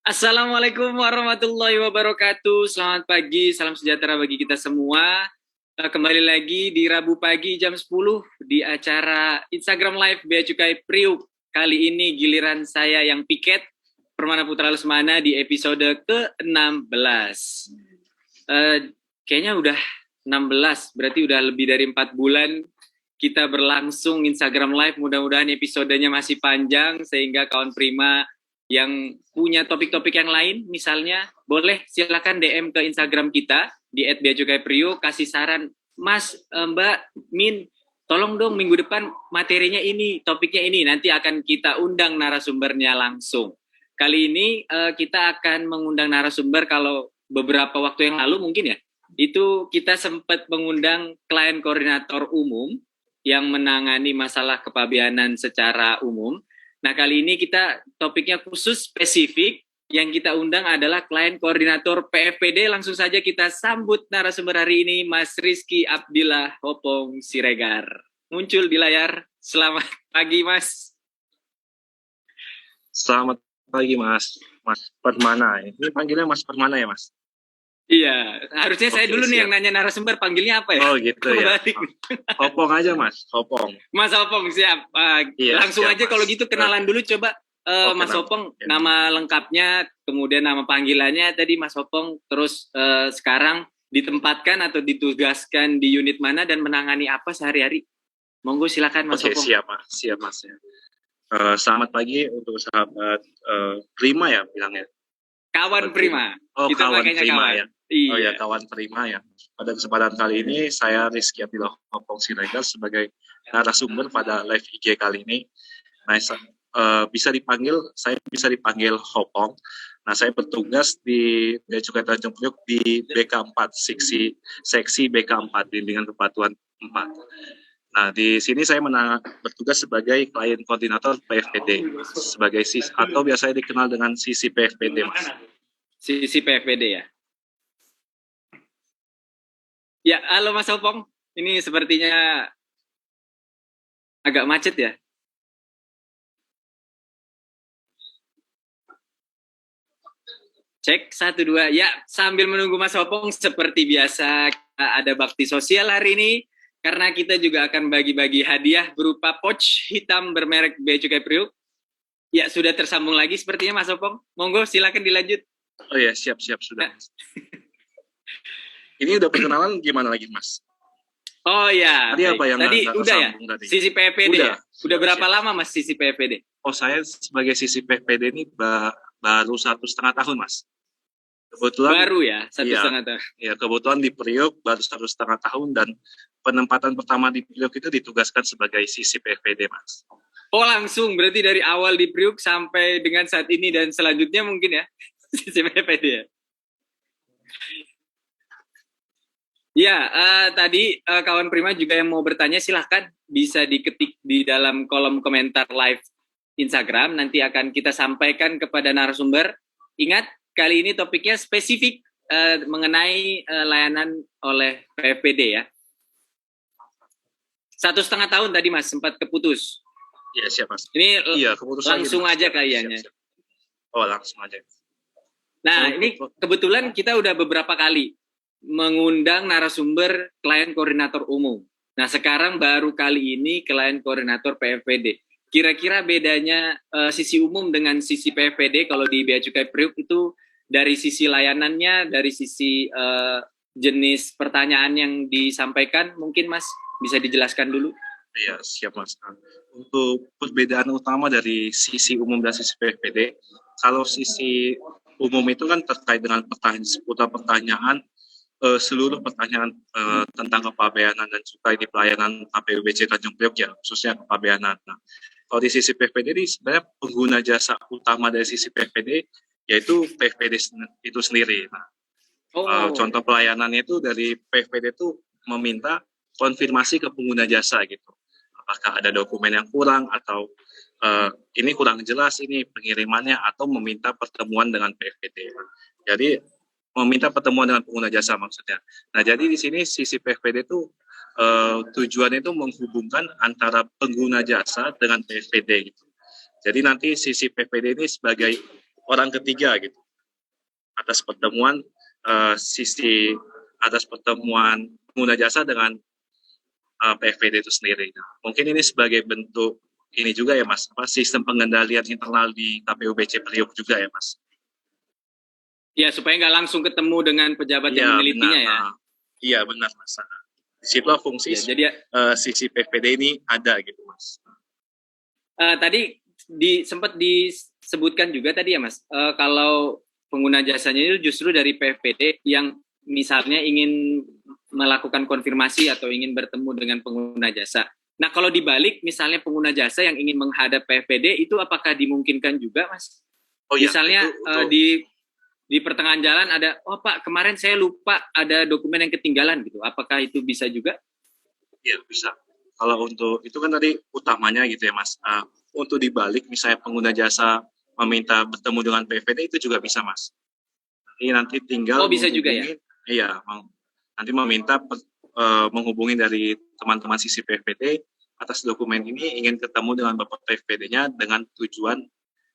Assalamualaikum warahmatullahi wabarakatuh. Selamat pagi, salam sejahtera bagi kita semua. Kembali lagi di Rabu pagi jam 10 di acara Instagram Live Bea Cukai Priuk. Kali ini giliran saya yang piket, Permana Putra Lesmana di episode ke-16. Kayaknya udah 16, berarti udah lebih dari 4 bulan kita berlangsung Instagram Live. Mudah-mudahan episodenya masih panjang sehingga kawan Prima yang punya topik-topik yang lain, misalnya boleh silakan DM ke Instagram kita di @beacukaipriuk, kasih saran, Mas, Mbak, Min, tolong dong minggu depan materinya ini, topiknya ini, nanti akan kita undang narasumbernya langsung. Kali ini kita akan mengundang narasumber. Kalau beberapa waktu yang lalu mungkin ya, itu kita sempat mengundang klien koordinator umum yang menangani masalah kepabeanan secara umum. Nah, kali ini kita topiknya khusus spesifik. Yang kita undang adalah klien koordinator PFPD. Langsung saja kita sambut narasumber hari ini, Mas Rizky Abdillah Hopong Siregar. Muncul di layar. Selamat pagi, Mas. Selamat pagi, Mas. Mas Permana. Ini panggilnya Mas Permana ya, Mas? Iya, harusnya saya dulu nih yang nanya narasumber, panggilnya apa ya? Oh gitu ya. Hopong aja, Mas. Hopong. Mas Hopong, siap. Iya, langsung siap, aja kalau gitu kenalan dulu coba. Mas Hopong, ya. Nama lengkapnya, kemudian nama panggilannya tadi Mas Hopong, terus sekarang ditempatkan atau ditugaskan di unit mana dan menangani apa sehari-hari? Monggo silakan Mas Hopong. Siap, Mas. Siap, Mas. Selamat pagi untuk sahabat Prima ya bilangnya. Kawan Prima. Oh, kita kawan Prima kawan. Ya. Iya. Oh ya, kawan Prima ya. Pada kesempatan kali ini saya Rizky Abdillah Hopong Siregar sebagai narasumber pada live IG kali ini. Nah, saya bisa dipanggil Hopong. Nah, saya bertugas di Bea Cukai Tanjung Priok di BK4, seksi BK4, Bimbingan Kepatuhan 4. Nah, di sini saya bertugas sebagai klien koordinator PFPD, sebagai atau biasanya dikenal dengan sisi PFPD, Mas. Sisi PFPD ya? Ya, halo Mas Hopong. Ini sepertinya agak macet ya? Cek, 1, 2. Ya, sambil menunggu Mas Hopong, seperti biasa ada bakti sosial hari ini, karena kita juga akan bagi-bagi hadiah berupa pouch hitam bermerek Bea Cukai Priuk. Ya, sudah tersambung lagi sepertinya Mas Hopong. Monggo, silakan dilanjut. Oh ya, siap sudah. Ini udah perkenalan gimana lagi, Mas? Oh ya, tadi apa yang tadi udah ya? Tadi? Sisi PFPD udah, ya? Udah berapa lama Mas sisi PFPD? Oh, saya sebagai sisi PFPD ini baru 1,5 tahun, Mas. Kebetulan baru ya, 1,5 tahun. Ya, kebetulan di Priok baru 1,5 tahun dan penempatan pertama di Priok itu ditugaskan sebagai sisi PFPD, Mas. Oh, langsung berarti dari awal di Priok sampai dengan saat ini dan selanjutnya mungkin ya, sisi PFPD ya? Ya, tadi kawan Prima juga yang mau bertanya silahkan bisa diketik di dalam kolom komentar live Instagram, nanti akan kita sampaikan kepada narasumber. Ingat, kali ini topiknya spesifik mengenai layanan oleh PFPD ya. 1,5 tahun tadi Mas, sempat keputus. Iya, siap Mas. Ini langsung aja kayaknya. Oh, langsung aja. Nah, ini kebetulan kita udah beberapa kali mengundang narasumber klien koordinator umum. Nah, sekarang baru kali ini klien koordinator PFPD. Kira-kira bedanya sisi umum dengan sisi PFPD kalau di Bea Cukai Priuk itu dari sisi layanannya, dari sisi jenis pertanyaan yang disampaikan, mungkin Mas bisa dijelaskan dulu? Iya, siap Mas. Untuk perbedaan utama dari sisi umum dan sisi PFPD, kalau sisi umum itu kan terkait dengan seputar pertanyaan seluruh pertanyaan tentang kepabeanan dan cukai di pelayanan APBC Tanjung Priok ya, khususnya kepabeanan. Nah, kalau di sisi PFPD ini sebenarnya pengguna jasa utama dari sisi PFPD yaitu PFPD itu sendiri. Nah, contoh pelayanannya itu dari PFPD itu meminta konfirmasi ke pengguna jasa gitu. Apakah ada dokumen yang kurang atau ini kurang jelas ini pengirimannya atau meminta pertemuan dengan PFPD. Nah, jadi meminta pertemuan dengan pengguna jasa maksudnya. Nah, jadi di sini sisi PFPD itu tujuannya itu menghubungkan antara pengguna jasa dengan PFPD gitu. Jadi nanti sisi PFPD ini sebagai orang ketiga gitu atas pertemuan atas pertemuan pengguna jasa dengan PFPD itu sendiri. Nah, mungkin ini sebagai bentuk ini juga ya Mas, sistem pengendalian internal di KPU BC Priok juga ya Mas. Ya, supaya nggak langsung ketemu dengan pejabat yang menelitinya benar. ya. Iya benar Mas. Disitulah fungsi jadi sisi PFPD ini ada gitu Mas. Tadi sempat disebutkan juga tadi ya Mas, kalau pengguna jasanya itu justru dari PFPD yang misalnya ingin melakukan konfirmasi atau ingin bertemu dengan pengguna jasa. Nah kalau dibalik misalnya pengguna jasa yang ingin menghadap PFPD itu apakah dimungkinkan juga Mas? Oh iya. Misalnya di pertengahan jalan ada, oh Pak kemarin saya lupa ada dokumen yang ketinggalan gitu. Apakah itu bisa juga? Iya bisa. Kalau untuk itu kan tadi utamanya gitu ya Mas. Untuk dibalik misalnya pengguna jasa meminta bertemu dengan PFPD itu juga bisa Mas. Nanti tinggal bisa juga ya? Iya, nanti meminta menghubungi dari teman-teman sisi PFPD atas dokumen ini ingin ketemu dengan Bapak PFPD-nya dengan tujuan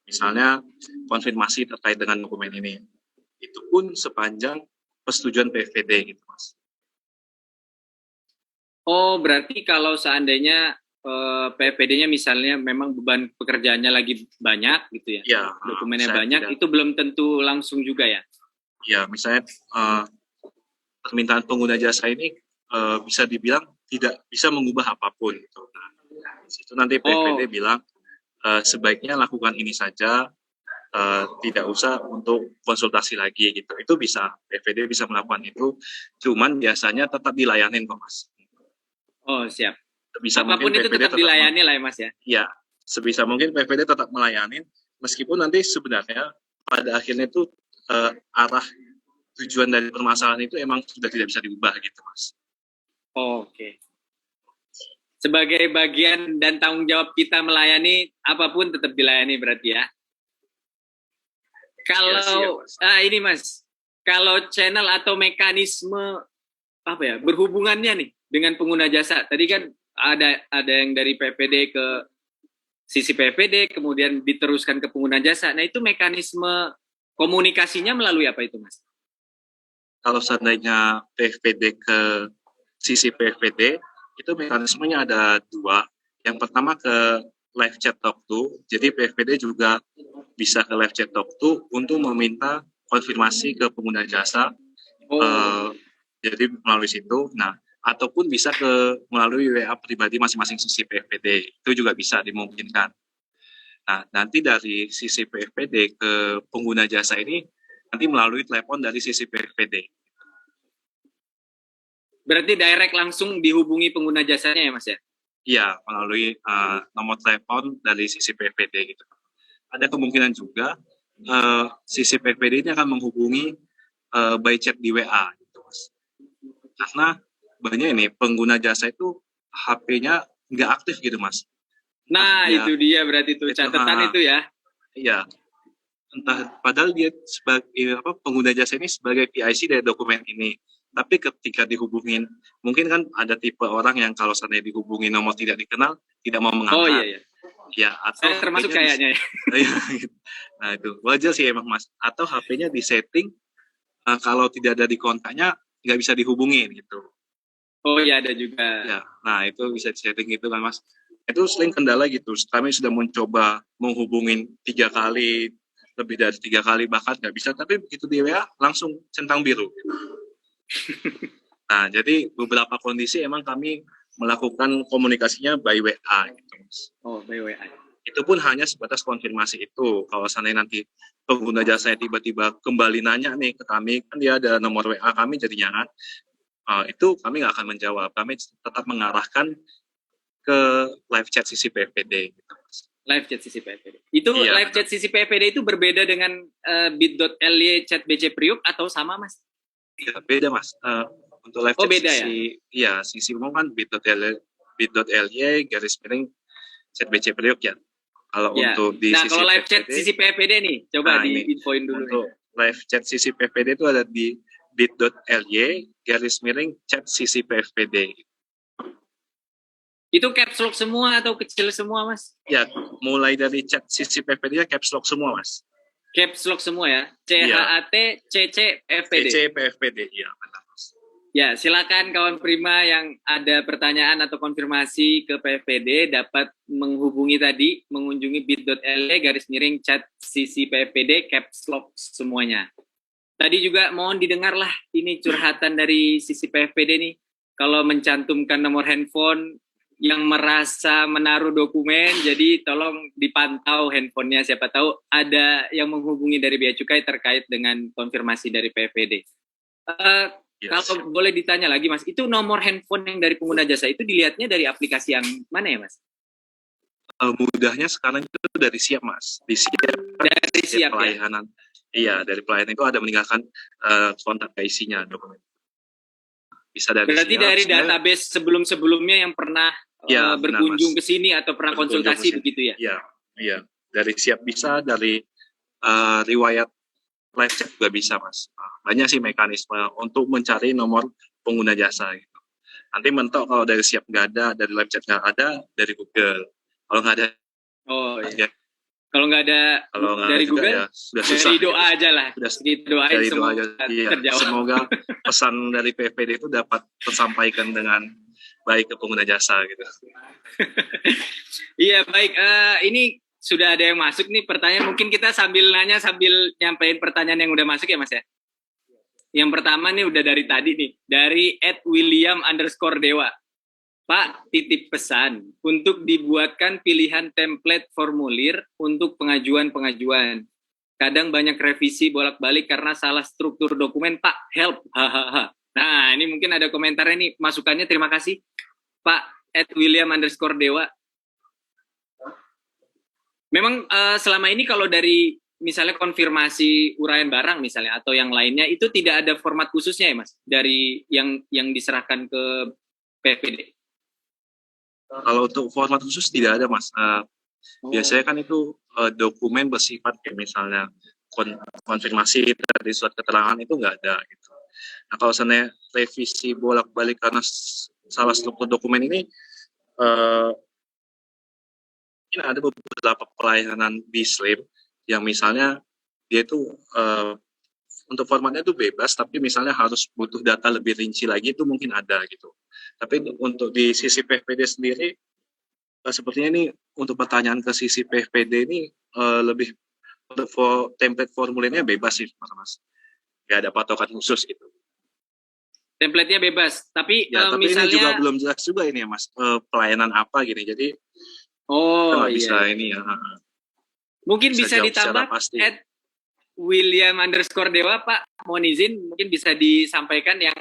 misalnya konfirmasi terkait dengan dokumen ini. Itu pun sepanjang persetujuan PFPD gitu Mas. Oh, berarti kalau seandainya PFPD-nya misalnya memang beban pekerjaannya lagi banyak gitu ya, dokumennya banyak, itu belum tentu langsung juga ya? Ya, misalnya permintaan pengguna jasa ini bisa dibilang tidak bisa mengubah apapun. Gitu. Nah, di situ nanti PFPD bilang sebaiknya lakukan ini saja, tidak usah untuk konsultasi lagi gitu. Itu bisa, PFPD bisa melakukan itu, cuman biasanya tetap dilayanin kok Mas. Oh siap. Sebisa apapun mungkin itu tetap dilayani lah ya Mas ya? Iya, sebisa mungkin PFPD tetap melayanin, meskipun nanti sebenarnya pada akhirnya itu arah tujuan dari permasalahan itu emang sudah tidak bisa diubah gitu Mas. Oke. Sebagai bagian dan tanggung jawab kita melayani, apapun tetap dilayani berarti ya? Kalau ini Mas, kalau channel atau mekanisme apa ya berhubungannya nih dengan pengguna jasa, tadi kan ada yang dari PFPD ke sisi PFPD, kemudian diteruskan ke pengguna jasa. Nah itu mekanisme komunikasinya melalui apa itu Mas? Kalau seandainya PFPD ke sisi PFPD, itu mekanismenya ada dua. Yang pertama ke live chat talk to, jadi PFPD juga bisa ke live chat talk to untuk meminta konfirmasi ke pengguna jasa. Jadi melalui situ. Nah, ataupun bisa melalui WA pribadi masing-masing sisi PFPD. Itu juga bisa dimungkinkan. Nah, nanti dari sisi PFPD ke pengguna jasa ini nanti melalui telepon dari sisi PFPD. Berarti direct langsung dihubungi pengguna jasanya ya Mas ya? Iya, melalui nomor telepon dari sisi PFPD gitu. Ada kemungkinan juga sisi PFPD ini akan menghubungi by chat di WA gitu Mas. Karena banyak ini pengguna jasa itu HP-nya nggak aktif gitu Mas. Nah itu dia berarti itu catatan itu ya. Iya. Entah padahal dia sebagai pengguna jasa ini sebagai PIC dari dokumen ini. Tapi ketika dihubungin, mungkin kan ada tipe orang yang kalau seandainya dihubungin nomor tidak dikenal, tidak mau mengangkat. Oh iya. Ya, atau saya termasuk kayaknya ya. Nah itu wajar sih emang Mas. Atau HP-nya disetting kalau tidak ada di kontaknya nggak bisa dihubungin gitu. Oh iya ada juga. Ya, nah itu bisa disetting gitu kan Mas. Itu sering kendala gitu. Kami sudah mencoba menghubungin 3 kali, lebih dari 3 kali bahkan nggak bisa. Tapi begitu di WA langsung centang biru. Nah, jadi beberapa kondisi emang kami melakukan komunikasinya by WA gitu Mas. Oh, by WA. Itu pun hanya sebatas konfirmasi itu. Kalau seandainya nanti pengguna jasanya tiba-tiba kembali nanya nih ke kami, kan dia ada nomor WA kami jadinya kan, itu kami nggak akan menjawab. Kami tetap mengarahkan ke live chat sisi PFPD. Gitu Mas. Live chat sisi PFPD. Itu live chat sisi PFPD itu berbeda dengan bit.ly chat BC Priok atau sama Mas? Ya, beda Mas. Untuk live chat beda sisi, ya sisi umum kan bit.ly garis miring chat BC Priok ya. Kalau untuk di sisi kalau live PFPD, chat sisi PFPD nih, coba diinfoin dulu. Untuk live chat sisi PFPD itu ada di bit.ly garis miring chat sisi PFPD. Itu caps lock semua atau kecil semua Mas? Ya, mulai dari chat sisi PFPD caps lock semua Mas. Caps lock semua ya. Iya. CHAT CC PFPD. CC PFPD, iya benar Mas. Ya, silakan kawan Prima yang ada pertanyaan atau konfirmasi ke PFPD dapat menghubungi tadi, mengunjungi bit.ly/chat sisi PFPD caps lock semuanya. Tadi juga mohon didengarlah ini curhatan dari sisi PFPD nih. Kalau mencantumkan nomor handphone yang merasa menaruh dokumen, jadi tolong dipantau handphonenya. Siapa tahu ada yang menghubungi dari Bea Cukai terkait dengan konfirmasi dari PFPD. Yes. Kalau boleh ditanya lagi Mas, itu nomor handphone yang dari pengguna jasa itu dilihatnya dari aplikasi yang mana ya Mas? Mudahnya sekarang itu dari Siap Mas. Di Siap, dari Siap pelayanan. Ya? Iya, dari pelayanan itu ada meninggalkan kontak isinya dokumen. Bisa dari Berarti Siap, dari database sebelum-sebelumnya yang pernah berkunjung ke sini atau pernah konsultasi begitu ya? Iya. Dari Siap bisa, dari riwayat live chat juga bisa Mas. Banyak sih mekanisme untuk mencari nomor pengguna jasa gitu. Nanti mentok kalau dari Siap nggak ada, dari live chat nggak ada, dari Google. Kalau nggak ada, ya. Kalau nggak ada dari Google, ya, sudah susah. Dari doa aja lah. Sudah doain dari semoga doa aja. terjawab. Semoga pesan dari PFPD itu dapat tersampaikan dengan baik ke pengguna jasa gitu. Iya baik. Ini sudah ada yang masuk nih pertanyaan. Mungkin kita sambil nanya sambil nyampein pertanyaan yang udah masuk ya Mas ya. Yang pertama nih udah dari tadi nih, dari @william_dewa. Pak, titip pesan untuk dibuatkan pilihan template formulir untuk pengajuan-pengajuan. Kadang banyak revisi bolak-balik karena salah struktur dokumen, Pak, help. Hahaha. Nah, ini mungkin ada komentarnya nih, masukannya terima kasih. Pak, @william_dewa. Memang selama ini kalau dari misalnya konfirmasi uraian barang misalnya atau yang lainnya itu tidak ada format khususnya ya Mas dari yang diserahkan ke PFPD. Kalau untuk format khusus tidak ada Mas. Biasanya kan itu dokumen bersifat kayak misalnya konfirmasi dari surat keterangan itu nggak ada gitu. Nah kalau misalnya revisi bolak-balik karena salah struktur dokumen ini mungkin ada beberapa pelayanan di Slim yang misalnya dia itu untuk formatnya itu bebas, tapi misalnya harus butuh data lebih rinci lagi itu mungkin ada gitu. Tapi untuk di sisi PFPD sendiri, sepertinya ini untuk pertanyaan ke sisi PFPD ini lebih untuk template formulirnya bebas sih, Mas. Gak ada patokan khusus gitu. Template-nya bebas, tapi ya, tapi misalnya ini juga belum jelas juga ini ya, Mas. Pelayanan apa gini, jadi kita nggak bisa ini ya. Mungkin bisa ditambah @william_dewa Pak, mohon izin mungkin bisa disampaikan yang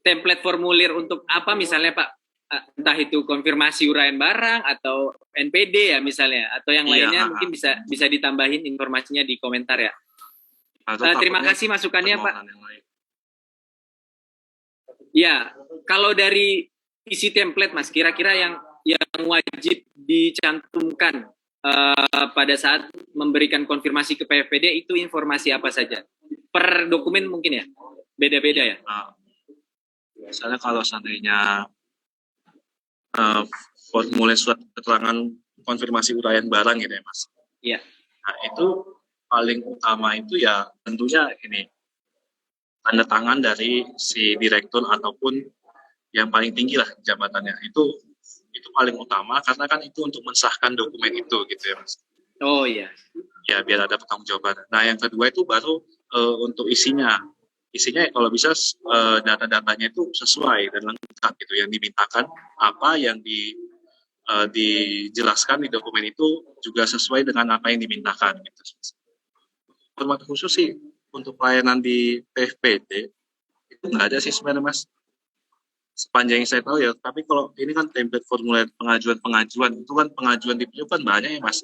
template formulir untuk apa misalnya Pak, entah itu konfirmasi uraian barang atau NPD ya misalnya atau yang lainnya mungkin bisa ditambahin informasinya di komentar ya. Terima kasih masukannya Pak. Ya, kalau dari isi template Mas, kira-kira yang wajib dicantumkan pada saat memberikan konfirmasi ke PFPD itu informasi apa saja? Per dokumen mungkin ya? Beda-beda ya? Misalnya kalau seandainya formulir surat keterangan konfirmasi uraian barang gitu ya Mas? Iya. Nah itu paling utama itu ya tentunya ini tanda tangan dari si direktur ataupun yang paling tinggi lah jabatannya itu paling utama karena kan itu untuk mensahkan dokumen itu gitu ya Mas. Oh iya. Ya biar ada pertanggungjawaban. Nah yang kedua itu baru untuk isinya kalau bisa data-datanya itu sesuai dan lengkap gitu yang dimintakan apa yang dijelaskan di dokumen itu juga sesuai dengan apa yang dimintakan gitu. Format khusus sih untuk pelayanan di PFPD itu nggak ada sih sebenarnya Mas. Sepanjang yang saya tahu ya, tapi kalau ini kan template formulir pengajuan itu kan pengajuan di PU kan banyak ya Mas.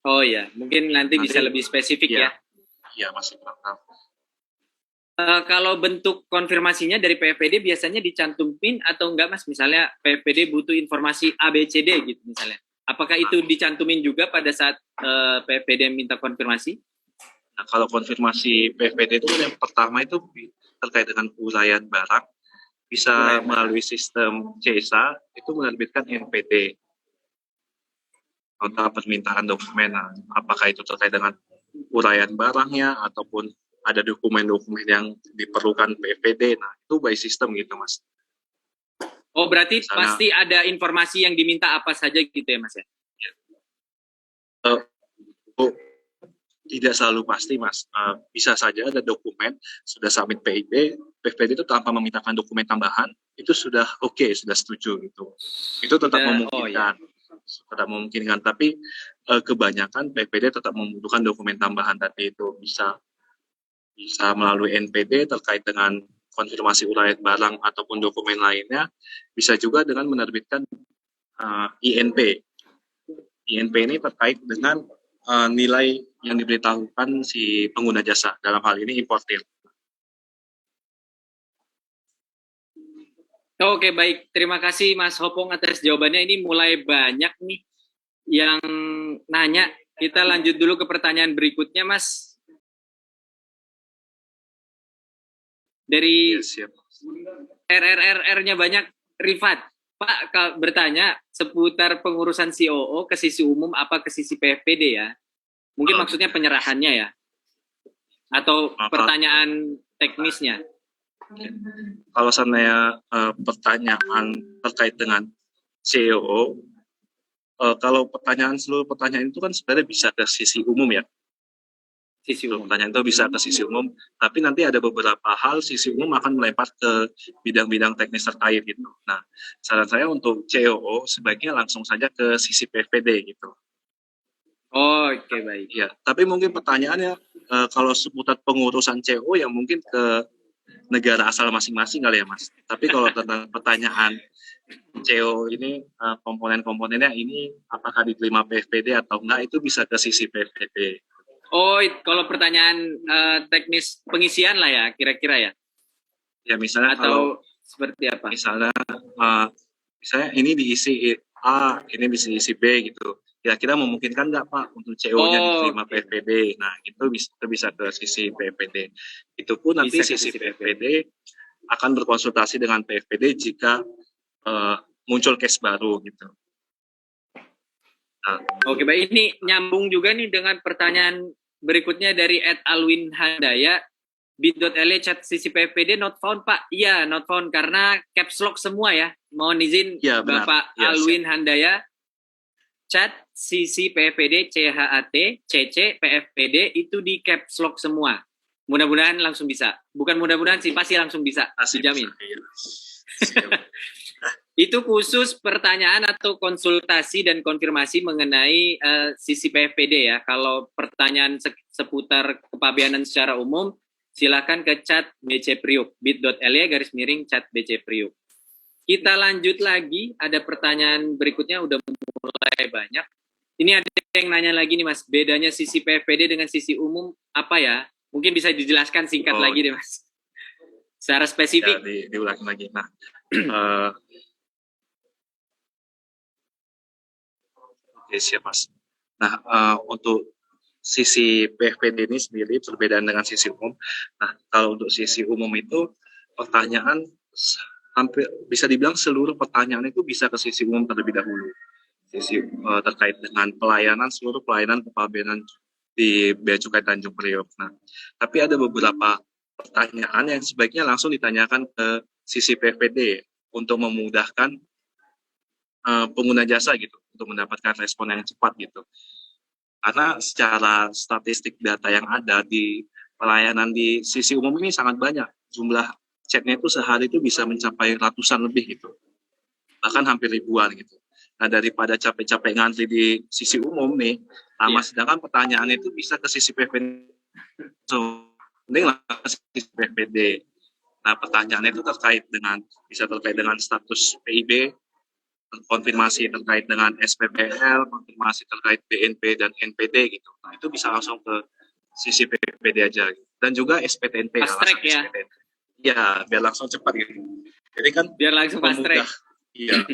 Oh iya, mungkin nanti bisa lebih spesifik ya. Iya masih kurang. Kalau bentuk konfirmasinya dari PFPD biasanya dicantumin atau enggak Mas? Misalnya PFPD butuh informasi ABCD gitu misalnya. Apakah itu dicantumin juga pada saat PFPD minta konfirmasi? Nah kalau konfirmasi PFPD itu yang pertama itu terkait dengan uraian barang. Bisa melalui sistem CESA itu menerbitkan NPD nota permintaan dokumen. Apakah itu terkait dengan uraian barangnya ataupun ada dokumen-dokumen yang diperlukan PFPD. Nah, itu by system gitu, Mas. Oh, berarti Misalnya, pasti ada informasi yang diminta apa saja gitu ya, Mas ya? Oh, tidak selalu pasti, Mas. Bisa saja ada dokumen sudah submit PIB, PFPD itu tanpa memintakan dokumen tambahan, itu sudah oke, sudah setuju gitu. Itu tetap memungkinkan. Tetap memungkinkan, tapi kebanyakan PFPD tetap membutuhkan dokumen tambahan tadi itu bisa melalui NPD terkait dengan konfirmasi uraian barang ataupun dokumen lainnya, bisa juga dengan menerbitkan INP. INP ini terkait dengan nilai yang diberitahukan si pengguna jasa, dalam hal ini importir. Oke, baik. Terima kasih Mas Hopong atas jawabannya. Ini mulai banyak nih yang nanya. Kita lanjut dulu ke pertanyaan berikutnya, Mas. Dari RRRR-nya banyak. Rifat, Pak bertanya seputar pengurusan COO ke sisi umum apa ke sisi PFPD ya? Mungkin maksudnya penyerahannya ya? Atau pertanyaan teknisnya? Kalau seandainya pertanyaan terkait dengan COO, kalau seluruh pertanyaan itu kan sebenarnya bisa ke sisi umum ya. Pertanyaan itu bisa ke sisi umum, tapi nanti ada beberapa hal sisi umum akan melempar ke bidang-bidang teknis terkait gitu. Nah, saran saya untuk COO sebaiknya langsung saja ke sisi PFPD gitu. Oh, oke, baik. Ya, tapi mungkin pertanyaannya kalau seputar pengurusan COO ya mungkin ke negara asal masing-masing kali ya, Mas. Tapi kalau tentang pertanyaan CO ini komponen-komponennya ini apakah diterima PFPD atau enggak, itu bisa ke sisi PFPD. Oh, kalau pertanyaan teknis pengisian lah ya, kira-kira ya? Ya, misalnya atau kalau seperti apa? Misalnya ini diisi A, ini bisa diisi B gitu. Kira-kira memungkinkan nggak Pak untuk CO-nya diterima PFPD? Nah, itu bisa ke sisi PFPD. Itu pun nanti sisi PFPD akan berkonsultasi dengan PFPD jika muncul case baru gitu. Nah. Oke, baik. Ini nyambung juga nih dengan pertanyaan berikutnya dari @alwin handaya. bit.ly chat sisi PFPD not found, Pak. Iya, not found karena caps lock semua ya. Mohon izin ya, Bapak ya, Alwin Handaya. Chat sisi PFPD CHAT CC PFPD itu di caps lock semua. Mudah-mudahan langsung bisa. Bukan mudah-mudahan sih, pasti langsung bisa. Dijamin. Itu khusus pertanyaan atau konsultasi dan konfirmasi mengenai sisi PFPD ya. Kalau pertanyaan seputar kepabeanan secara umum, silakan ke chat BC Priuk, bit.ly/chat BC Priuk. Kita lanjut lagi, ada pertanyaan berikutnya udah mulai banyak. Ini ada yang nanya lagi nih Mas, bedanya sisi PFPD dengan sisi umum apa ya? Mungkin bisa dijelaskan singkat lagi deh Mas. Secara spesifik. Ya, diulangi lagi. Nah, oke, siap Mas. Nah, untuk sisi PFPD ini sendiri perbedaan dengan sisi umum. Nah, kalau untuk sisi umum itu pertanyaan hampir bisa dibilang seluruh pertanyaan itu bisa ke sisi umum terlebih dahulu. Sisi terkait dengan seluruh pelayanan kepabeanan di Bea Cukai Tanjung Priok. Nah, tapi ada beberapa pertanyaan yang sebaiknya langsung ditanyakan ke sisi PFPD untuk memudahkan pengguna jasa gitu, untuk mendapatkan respon yang cepat gitu. Karena secara statistik data yang ada di pelayanan di sisi umum ini sangat banyak. Jumlah chatnya itu sehari itu bisa mencapai ratusan lebih gitu. Bahkan hampir ribuan gitu. Nah, daripada capek-capek ngantri di sisi umum nih, sedangkan pertanyaannya itu bisa ke sisi PFPD. So, mending ke sisi PFPD. Nah, pertanyaannya itu bisa terkait dengan status PIB, konfirmasi terkait dengan SPPL, konfirmasi terkait BNP dan NPD gitu. Nah, itu bisa langsung ke sisi PPD aja. Dan juga SPTNP. Fast track ya? Iya, biar langsung cepat gitu. Jadi kan biar langsung fast track. Iya.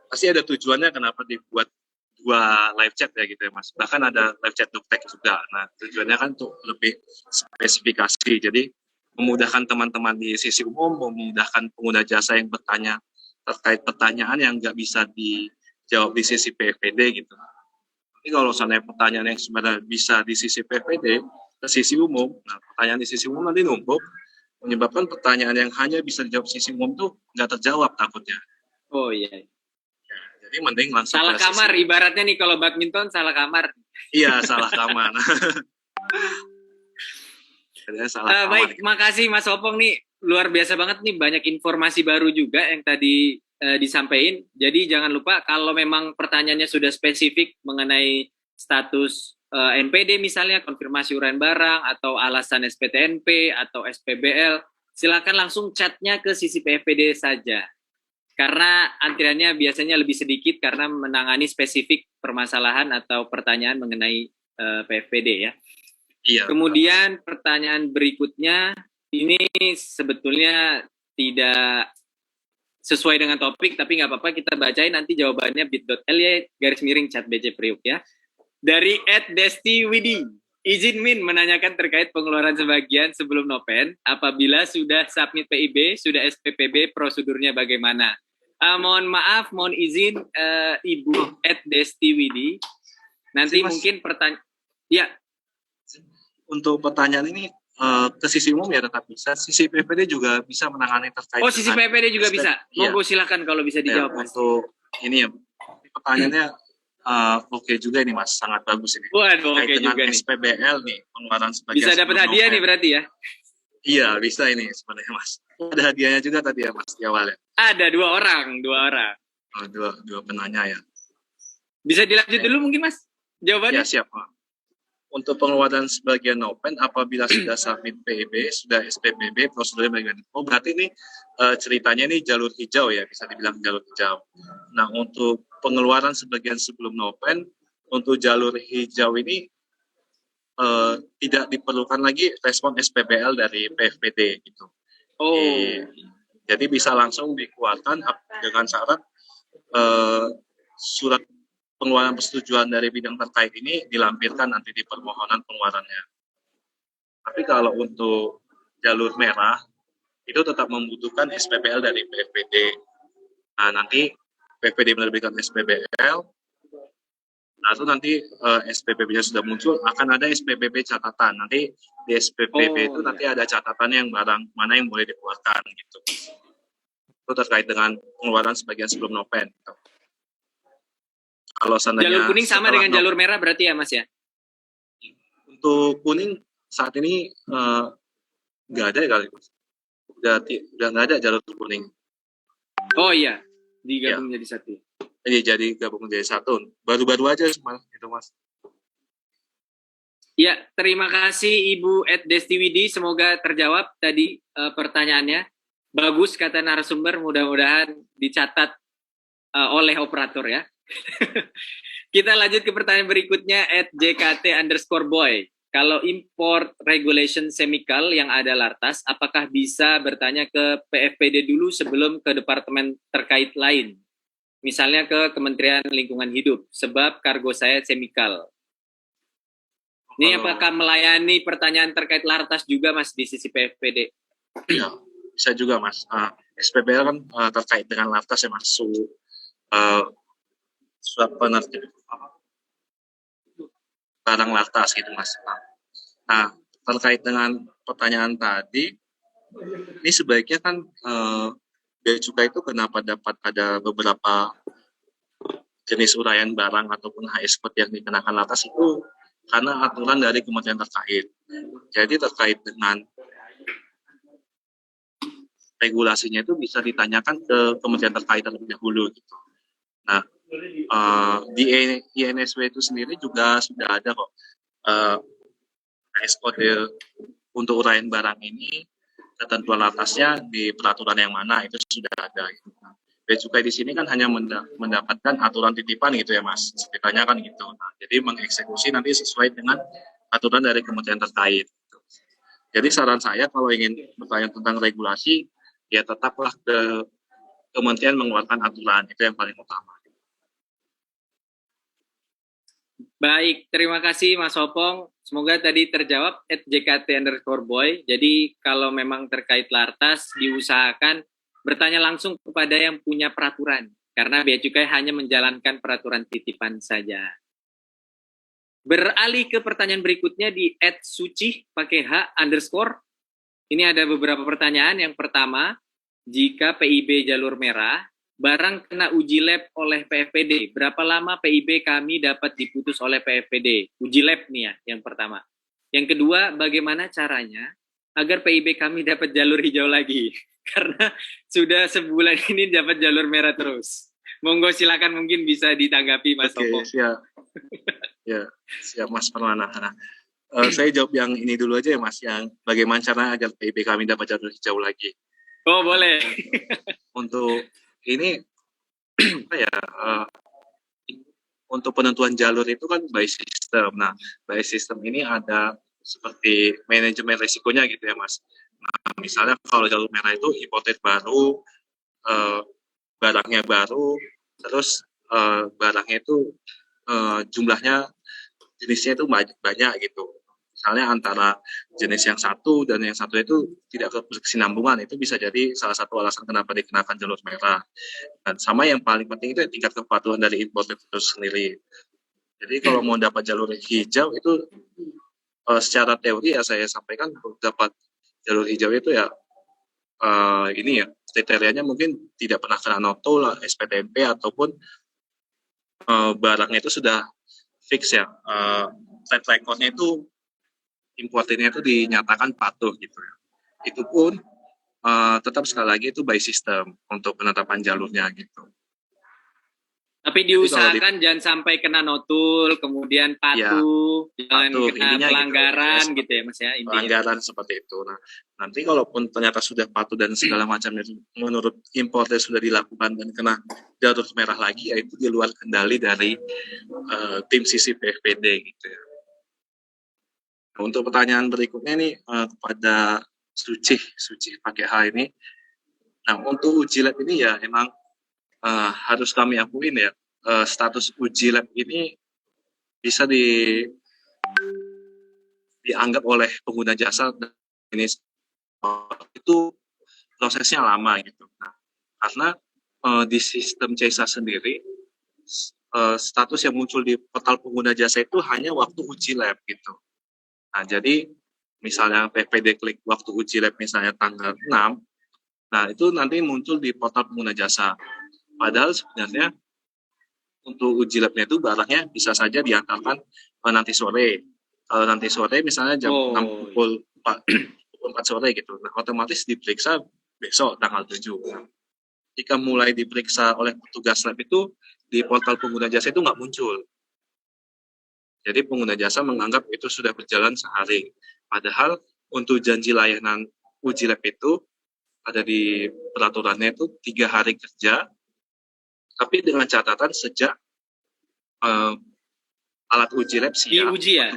Pasti ada tujuannya kenapa dibuat 2 live chat ya gitu ya Mas. Bahkan ada live chat Duktek juga. Nah, tujuannya kan untuk lebih spesifikasi. Jadi memudahkan teman-teman di sisi umum, memudahkan pengguna jasa yang bertanya terkait pertanyaan yang nggak bisa dijawab di sisi PFPD gitu. Ini kalau seandainya pertanyaan yang sebenarnya bisa di sisi PPD ke sisi umum, nah pertanyaan di sisi umum nanti numpuk, menyebabkan pertanyaan yang hanya bisa dijawab sisi umum tuh nggak terjawab takutnya. Oh iya. Jadi mending langsung Salah ke kamar sisi. ibaratnya nih kalau badminton salah kamar. Iya, salah kamar. Jadi salah kamar. Baik, makasih Mas Opong nih. Luar biasa banget nih, banyak informasi baru juga yang tadi disampaikan. Jadi jangan lupa kalau memang pertanyaannya sudah spesifik mengenai status NPD misalnya, konfirmasi uraian barang, atau alasan SPTNP, atau SPBL, silakan langsung chatnya ke sisi PFPD saja. Karena antriannya biasanya lebih sedikit karena menangani spesifik permasalahan atau pertanyaan mengenai PFPD ya. Iya. Kemudian pertanyaan berikutnya, ini sebetulnya tidak sesuai dengan topik, tapi nggak apa-apa, kita bacain nanti jawabannya bit.ly/chat BC Priuk ya. Dari @destiwidi, izin Min menanyakan terkait pengeluaran sebagian sebelum Nopen, apabila sudah submit PIB, sudah SPPB, prosedurnya bagaimana? Mohon maaf, mohon izin Ibu @destiwidi, nanti mungkin pertanyaan, ya. Untuk pertanyaan ini ke sisi umum ya tetap bisa, sisi PPD juga bisa menangani terkait. Oh, sisi PPD juga bisa. Monggo silakan kalau bisa dijawab. Ya, untuk ini ya, pertanyaannya oke juga ini Mas, sangat bagus ini. Waduh, oke dengan juga nih. SPBL nih, pengeluaran sebagian. Bisa dapat hadiah nih berarti ya? Iya, bisa ini sebenarnya Mas. Ada hadiahnya juga tadi ya Mas di awal ya. Ada dua orang. Oh, dua penanya ya. Bisa dilanjut dulu mungkin Mas jawabannya? Ya siap Pak. Untuk pengeluaran sebagian Nopen apabila sudah submit PIB, sudah SPPB, prosedurnya bagaimana? Oh berarti ini ceritanya ini jalur hijau ya, bisa dibilang jalur hijau. Nah untuk pengeluaran sebagian sebelum Nopen, untuk jalur hijau ini tidak diperlukan lagi respon SPBL dari PFPD gitu. Oh. Jadi bisa langsung dikeluarkan dengan syarat surat pengeluaran persetujuan dari bidang terkait ini dilampirkan nanti di permohonan pengeluarannya. Tapi kalau untuk jalur merah, itu tetap membutuhkan SPBL dari PFPD. Nah, nanti PFPD menerbitkan SPBL, lalu nanti SPPB-nya sudah muncul, akan ada SPPB catatan. Nanti di SPPB itu nanti ada catatannya yang barang mana yang boleh dikeluarkan gitu. Itu terkait dengan pengeluaran sebagian sebelum Nopen. Gitu. Kalau jalur kuning sama dengan jalur merah berarti ya Mas ya? Untuk kuning saat ini nggak ada ya kali Mas. Udah nggak ada jalur kuning. Oh iya, digabung jadi satu. Jadi gabung menjadi satu. Baru-baru aja Mas, itu Mas. Ya, terima kasih Ibu @destiwidi, semoga terjawab tadi pertanyaannya. Bagus kata narasumber, mudah-mudahan dicatat oleh operator ya. Kita lanjut ke pertanyaan berikutnya @jkt_boy. Kalau import regulation chemical yang ada Lartas, apakah bisa bertanya ke PFPD dulu sebelum ke departemen terkait lain? Misalnya ke Kementerian Lingkungan Hidup, sebab kargo saya chemical. Ini apakah melayani pertanyaan terkait Lartas juga Mas di sisi PFPD? Ya, bisa juga Mas. SPBL kan terkait dengan Lartas ya Mas. Surat penertiban barang Lartas gitu Mas. Nah, terkait dengan pertanyaan tadi, ini sebaiknya kan bea cukai itu kenapa dapat ada beberapa jenis uraian barang ataupun HSP yang dikenakan Lartas itu karena aturan dari kementerian terkait. Jadi terkait dengan regulasinya itu bisa ditanyakan ke kementerian terkait terlebih dahulu gitu. Nah, di INSW itu sendiri juga sudah ada kok kode untuk uraian barang ini, ketentuan atasnya di peraturan yang mana itu sudah ada. Gitu. Bea cukai di sini kan hanya mendapatkan aturan titipan gitu ya Mas, ceritanya kan gitu. Nah, jadi mengeksekusi nanti sesuai dengan aturan dari kementerian terkait. Gitu. Jadi saran saya kalau ingin bertanya tentang regulasi, ya tetaplah ke kementerian mengeluarkan aturan, itu yang paling utama. Baik, terima kasih Mas Opong. Semoga tadi terjawab @jkt_boy. Jadi kalau memang terkait Lartas, diusahakan bertanya langsung kepada yang punya peraturan. Karena Bea Cukai hanya menjalankan peraturan titipan saja. Beralih ke pertanyaan berikutnya di @suci pakai H_. Ini ada beberapa pertanyaan. Yang pertama, jika PIB jalur merah, barang kena uji lab oleh PFPD, berapa lama PIB kami dapat diputus oleh PFPD? Uji lab nih ya, yang pertama. Yang kedua, bagaimana caranya agar PIB kami dapat jalur hijau lagi? Karena sudah sebulan ini dapat jalur merah terus. Monggo silakan, mungkin bisa ditanggapi Mas Topo. Siap. Ya, siap Mas Permana. Saya jawab yang ini dulu aja ya Mas, yang bagaimana cara agar PIB kami dapat jalur hijau lagi. Oh boleh. Untuk ini apa ya? Untuk penentuan jalur itu kan by system. Nah, by system ini ada seperti manajemen resikonya gitu ya Mas. Nah, misalnya kalau jalur merah itu imported baru, barangnya baru, terus barangnya itu jumlahnya, jenisnya itu banyak gitu. Misalnya antara jenis yang satu dan yang satu itu tidak berkesinambungan, itu bisa jadi salah satu alasan kenapa dikenakan jalur merah. Dan sama yang paling penting itu tingkat kepatuhan dari importer itu sendiri. Jadi kalau mau dapat jalur hijau itu secara teori ya saya sampaikan, untuk dapat jalur hijau itu ya ini ya kriterianya mungkin tidak pernah kena noto lah, SPTMP, ataupun barangnya itu sudah fix ya, track record-nya itu importernya itu dinyatakan patuh gitu ya. Itu pun tetap sekali lagi itu by system untuk penetapan jalurnya gitu. Tapi diusahakan jangan sampai kena notul, kemudian patuh, jangan kena pelanggaran gitu ya Mas ya. Pelanggaran seperti itu. Nah, nanti kalaupun ternyata sudah patuh dan segala macamnya menurut importer sudah dilakukan dan kena jalur merah lagi, ya itu di luar kendali dari tim sisi PFPD gitu ya. Nah, untuk pertanyaan berikutnya nih kepada Suci pakai H ini. Nah, untuk uji lab ini ya emang harus kami akuin ya, status uji lab ini bisa dianggap oleh pengguna jasa ini itu prosesnya lama gitu. Nah, karena di sistem CESA sendiri status yang muncul di portal pengguna jasa itu hanya waktu uji lab gitu. Nah, jadi misalnya PPD klik waktu uji lab misalnya tanggal 6, nah itu nanti muncul di portal pengguna jasa. Padahal sebenarnya untuk uji labnya itu barangnya bisa saja diantarkan nanti sore. Kalau nanti sore misalnya jam 6 pukul 4 sore gitu, nah otomatis diperiksa besok tanggal 7. Nah, jika mulai diperiksa oleh petugas lab itu di portal pengguna jasa itu nggak muncul. Jadi pengguna jasa menganggap itu sudah berjalan sehari. Padahal untuk janji layanan uji lab itu ada di peraturannya itu 3 hari kerja, tapi dengan catatan sejak alat uji lab siap, diuji ya?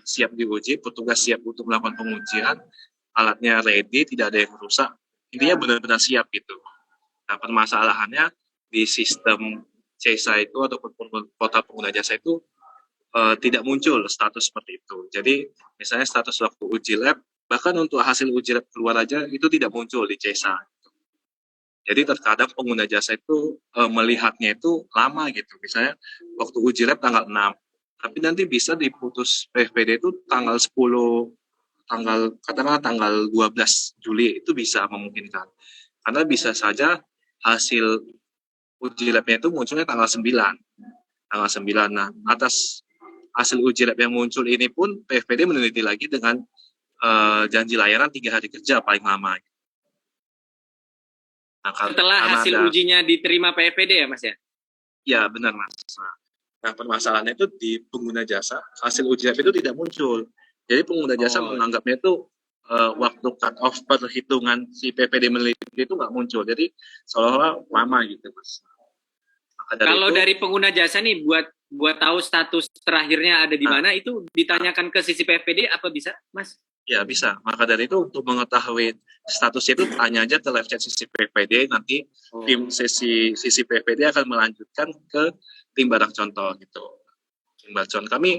Siap diuji, petugas siap untuk melakukan pengujian, alatnya ready, tidak ada yang rusak, intinya benar-benar siap gitu. Nah, permasalahannya di sistem CESA itu ataupun portal pengguna jasa itu tidak muncul status seperti itu. Jadi misalnya status waktu uji lab, bahkan untuk hasil uji lab keluar aja itu tidak muncul di CESA. Jadi terkadang pengguna jasa itu melihatnya itu lama gitu. Misalnya waktu uji lab tanggal 6, tapi nanti bisa diputus PFPD itu tanggal 10, katakanlah tanggal 12 Juli itu bisa memungkinkan. Karena bisa saja hasil uji labnya itu munculnya tanggal 9. Nah, atas hasil uji lab yang muncul ini pun PFPD meneliti lagi dengan janji layanan 3 hari kerja paling lama. Nah, setelah hasil ujinya diterima PFPD ya Mas ya? Ya benar Mas. Nah permasalahannya itu di pengguna jasa, hasil uji lab itu tidak muncul. Jadi pengguna jasa menganggapnya itu waktu cut off perhitungan si PFPD meneliti itu nggak muncul. Jadi seolah-olah lama gitu Mas. Kalau dari pengguna jasa nih buat tahu status terakhirnya ada di mana, itu ditanyakan ke sisi PFPD apa bisa Mas? Ya bisa, maka dari itu untuk mengetahui statusnya itu tanya aja ke live chat sisi PPD, nanti tim sisi PPD akan melanjutkan ke tim barang contoh gitu. Tim Barcon kami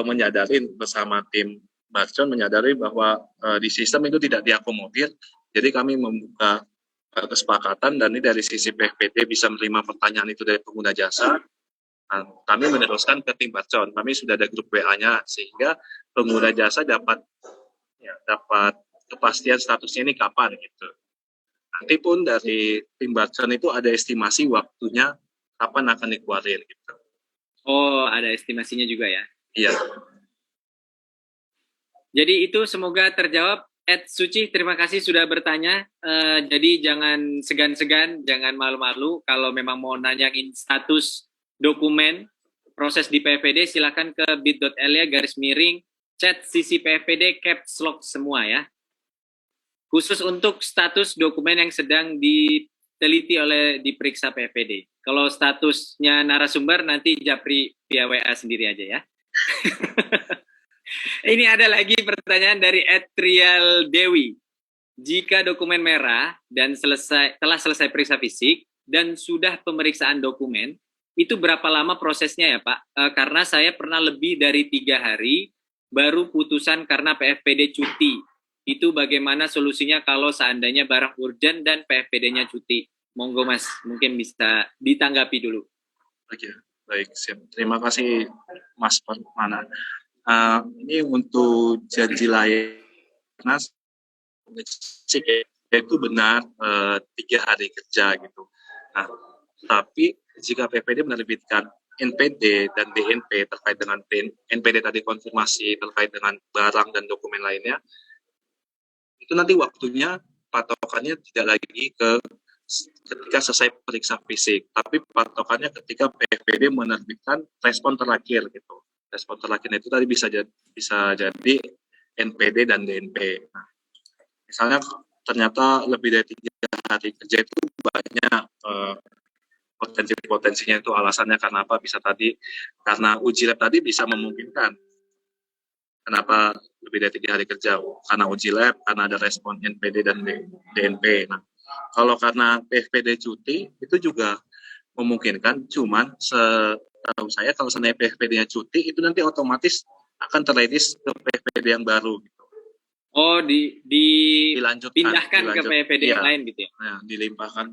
menyadari bersama tim Barcon menyadari bahwa di sistem itu tidak diakomodir, jadi kami membuka kesepakatan dan ini dari sisi PPD bisa menerima pertanyaan itu dari pengguna jasa, Nah, kami meneruskan ke tim Barcon. Kami sudah ada grup WA-nya sehingga pengguna jasa dapat kepastian statusnya ini kapan gitu. Nanti pun dari tim Barcon itu ada estimasi waktunya kapan akan dikeluarin gitu. Oh, ada estimasinya juga ya. Iya. Jadi itu semoga terjawab. Ed Suci, terima kasih sudah bertanya. Jadi jangan segan-segan, jangan malu-malu. Kalau memang mau nanyain status dokumen, proses di PFPD, silakan ke bit.ly/chat sisi PFPD caps lock semua ya. Khusus untuk status dokumen yang sedang diteliti oleh diperiksa PFPD. Kalau statusnya narasumber, nanti Japri via WA sendiri aja ya. Ini ada lagi pertanyaan dari Etrial Dewi. Jika dokumen merah dan telah selesai periksa fisik dan sudah pemeriksaan dokumen, itu berapa lama prosesnya ya Pak? Karena saya pernah lebih dari 3 hari baru putusan karena PFPD cuti. Itu bagaimana solusinya kalau seandainya barang urgent dan PFPD-nya cuti? Monggo Mas, mungkin bisa ditanggapi dulu. Oke, baik, siap. Terima kasih Mas Permana. Ini untuk janji layanan itu benar 3 hari kerja gitu. Nah, tapi jika PFPD menerbitkan NPD dan DNP terkait dengan NPD tadi konfirmasi terkait dengan barang dan dokumen lainnya, itu nanti waktunya patokannya tidak lagi ketika selesai periksa fisik, tapi patokannya ketika PFPD menerbitkan respon terakhir gitu. Respon terakhir itu tadi bisa jadi NPD dan DNP. Nah, misalnya ternyata lebih dari 3 hari kerja itu banyak potensinya itu alasannya karena apa? Bisa tadi karena uji lab tadi bisa memungkinkan. Kenapa lebih dari 3 hari kerja? Karena uji lab, karena ada respon NPD dan DNP. Nah, kalau karena PFPD cuti itu juga memungkinkan, cuman setahu saya kalau seandainya PFPD-nya cuti itu nanti otomatis akan terledis ke PFPD yang baru gitu. Oh, dipindahkan ke PFPD yang lain gitu ya? Nah, dilimpahkan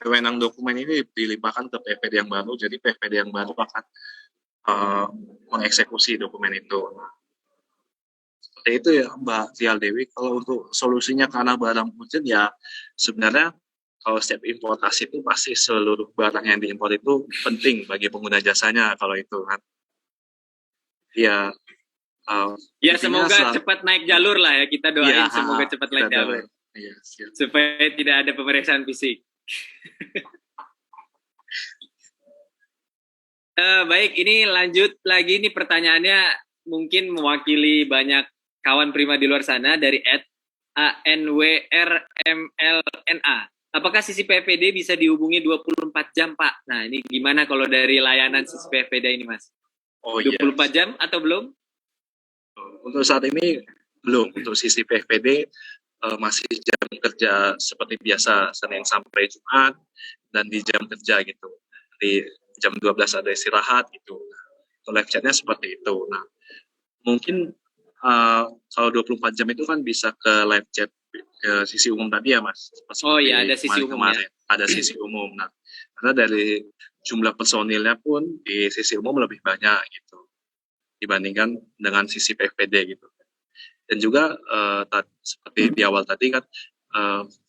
kewenangan dokumen ini dilimpahkan ke PFPD yang baru, jadi PFPD yang baru akan mengeksekusi dokumen itu. Seperti itu ya Mbak Tial Dewi. Kalau untuk solusinya karena barang urgent ya sebenarnya kalau setiap importasi itu pasti seluruh barang yang diimpor itu penting bagi pengguna jasanya kalau itu kan. Ya. Ya semoga cepat naik jalur lah ya, kita doain ya, semoga cepat naik jalur. Ya, supaya tidak ada pemeriksaan fisik. Baik, ini lanjut lagi nih pertanyaannya mungkin mewakili banyak kawan prima di luar sana dari @ANWRMLNA. Apakah sisi PFPD bisa dihubungi 24 jam, Pak? Nah, ini gimana kalau dari layanan sisi PFPD ini, Mas? 24 jam atau belum? Untuk saat ini belum. Untuk sisi PFPD masih jam kerja seperti biasa, Senin sampai Jumat, dan di jam kerja gitu. Di jam 12 ada istirahat gitu. Untuk live chatnya seperti itu. Nah, mungkin kalau 24 jam itu kan bisa ke live chat ke sisi umum tadi ya Mas. Oh iya, ada sisi umum ya. Ada sisi umum. Nah, karena dari jumlah personilnya pun di sisi umum lebih banyak gitu dibandingkan dengan sisi PFPD gitu. Dan juga seperti di awal tadi kan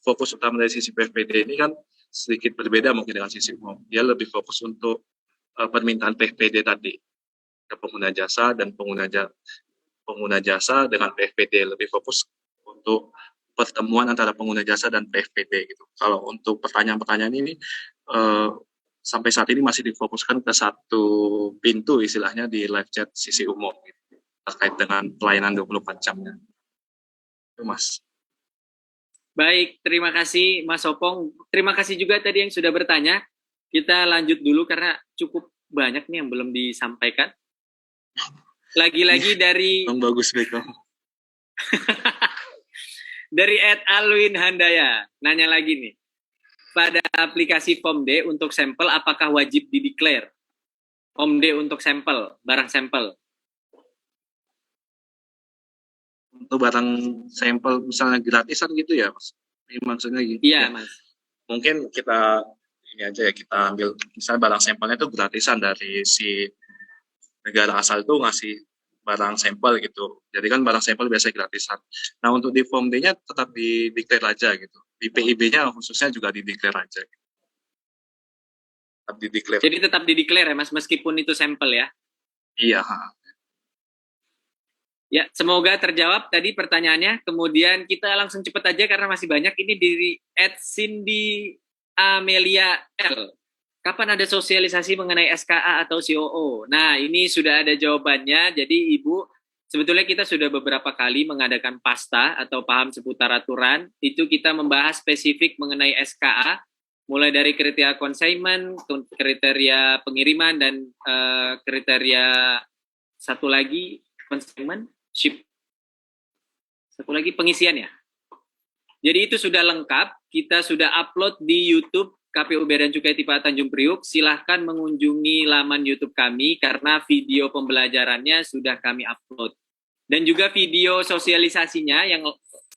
fokus utama dari sisi PFPD ini kan sedikit berbeda mungkin dengan sisi umum. Dia lebih fokus untuk permintaan PFPD tadi ke pengguna jasa dan pengguna jasa dengan PFPD lebih fokus untuk pertemuan antara pengguna jasa dan PFPD gitu. Kalau untuk pertanyaan-pertanyaan ini sampai saat ini masih difokuskan ke satu pintu istilahnya di live chat sisi umum gitu, terkait dengan pelayanan 24 jamnya. Itu Mas. Baik, terima kasih Mas Opong. Terima kasih juga tadi yang sudah bertanya. Kita lanjut dulu karena cukup banyak nih yang belum disampaikan. Lagi-lagi dari bagus Beko. Dari @alwin handaya nanya lagi nih. Pada aplikasi POM-D untuk sampel apakah wajib dideklar? POM-D untuk sampel, barang sampel. Untuk barang sampel misalnya gratisan gitu ya Mas? Ini maksudnya gitu. Iya Mas. Mungkin kita ini aja ya, kita ambil misalnya barang sampelnya itu gratisan dari si negara asal itu ngasih barang sampel gitu. Jadi kan barang sampel biasanya gratisan. Nah untuk di form D-nya tetap di-declare aja gitu. Di PIB-nya khususnya juga di-declare aja. Gitu. Tetap di-declare. Jadi tetap di-declare ya Mas, meskipun itu sampel ya? Iya. Ya, semoga terjawab tadi pertanyaannya. Kemudian kita langsung cepat aja karena masih banyak. Ini dari @Cindy Amelia L. Kapan ada sosialisasi mengenai SKA atau COO? Nah, ini sudah ada jawabannya. Jadi Ibu, sebetulnya kita sudah beberapa kali mengadakan pasta atau paham seputar aturan. Itu kita membahas spesifik mengenai SKA, mulai dari kriteria consignment, kriteria pengiriman, dan kriteria satu lagi consignment, ship. Satu lagi pengisian ya. Jadi itu sudah lengkap. Kita sudah upload di YouTube KPU Bea dan Cukai Tipe Tanjung Priuk. Silahkan mengunjungi laman YouTube kami karena video pembelajarannya sudah kami upload. Dan juga video sosialisasinya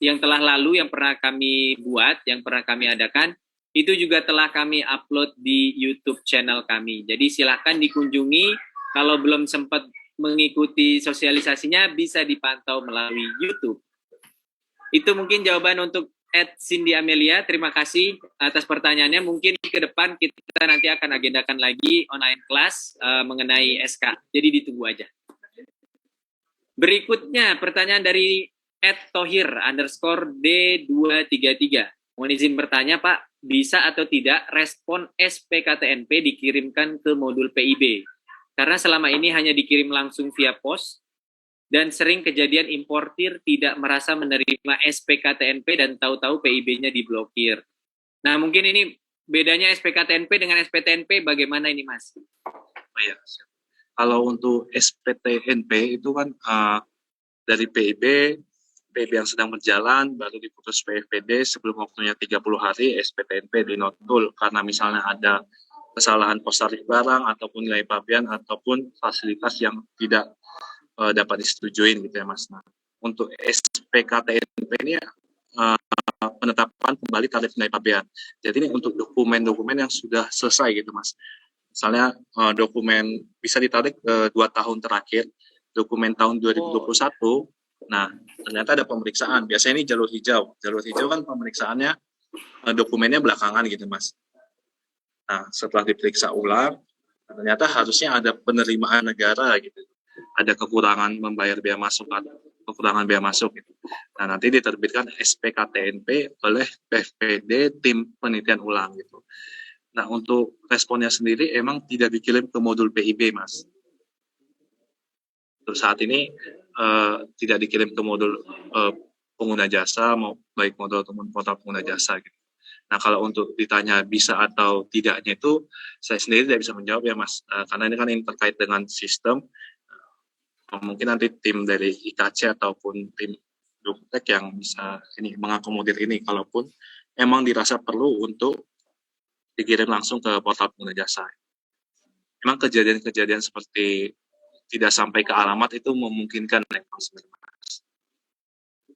yang telah lalu, yang pernah kami buat, yang pernah kami adakan, itu juga telah kami upload di YouTube channel kami. Jadi silahkan dikunjungi. Kalau belum sempat mengikuti sosialisasinya, bisa dipantau melalui YouTube. Itu mungkin jawaban untuk Cindy Amelia. Terima kasih atas pertanyaannya. Mungkin ke depan kita nanti akan agendakan lagi online class mengenai SK. Jadi ditunggu aja. Berikutnya pertanyaan dari @tohir_D233. Mohon izin bertanya Pak, bisa atau tidak respon SPKTNP dikirimkan ke modul PIB? Karena selama ini hanya dikirim langsung via pos, dan sering kejadian importir tidak merasa menerima SPKTNP dan tahu-tahu PIB-nya diblokir. Nah, mungkin ini bedanya SPKTNP dengan SPTNP bagaimana ini, Mas? Oh ya, kalau untuk SPTNP itu kan dari PIB yang sedang berjalan baru diputus PFPD sebelum waktunya 30 hari SPTNP dinotul karena misalnya ada kesalahan pos tarif barang ataupun nilai pabean ataupun fasilitas yang tidak dapat disetujuin gitu ya Mas. Nah, untuk SPKTNP ini penetapan kembali tarif nilai pabean. Jadi ini untuk dokumen-dokumen yang sudah selesai gitu Mas. Misalnya dokumen bisa ditarik 2 tahun terakhir, dokumen tahun 2021. Nah, ternyata ada pemeriksaan. Biasanya ini jalur hijau. Jalur hijau kan pemeriksaannya dokumennya belakangan gitu Mas. Nah, setelah diperiksa ulang, ternyata harusnya ada penerimaan negara gitu. Ada kekurangan membayar biaya masuk atau kekurangan biaya masuk gitu. Nah, nanti diterbitkan SPKTNP oleh PFPD tim penelitian ulang gitu. Nah, untuk responnya sendiri emang tidak dikirim ke modul PIB, Mas. Terus saat ini tidak dikirim ke modul pengguna jasa, mau baik modul ataupun portal pengguna jasa gitu. Nah, kalau untuk ditanya bisa atau tidaknya itu, saya sendiri tidak bisa menjawab ya, Mas. Karena ini kan yang terkait dengan sistem. Mungkin nanti tim dari IKC ataupun tim Duktek yang bisa ini mengakomodir ini kalaupun emang dirasa perlu untuk dikirim langsung ke portal pengguna jasa. Memang kejadian-kejadian seperti tidak sampai ke alamat itu memungkinkan sebenarnya.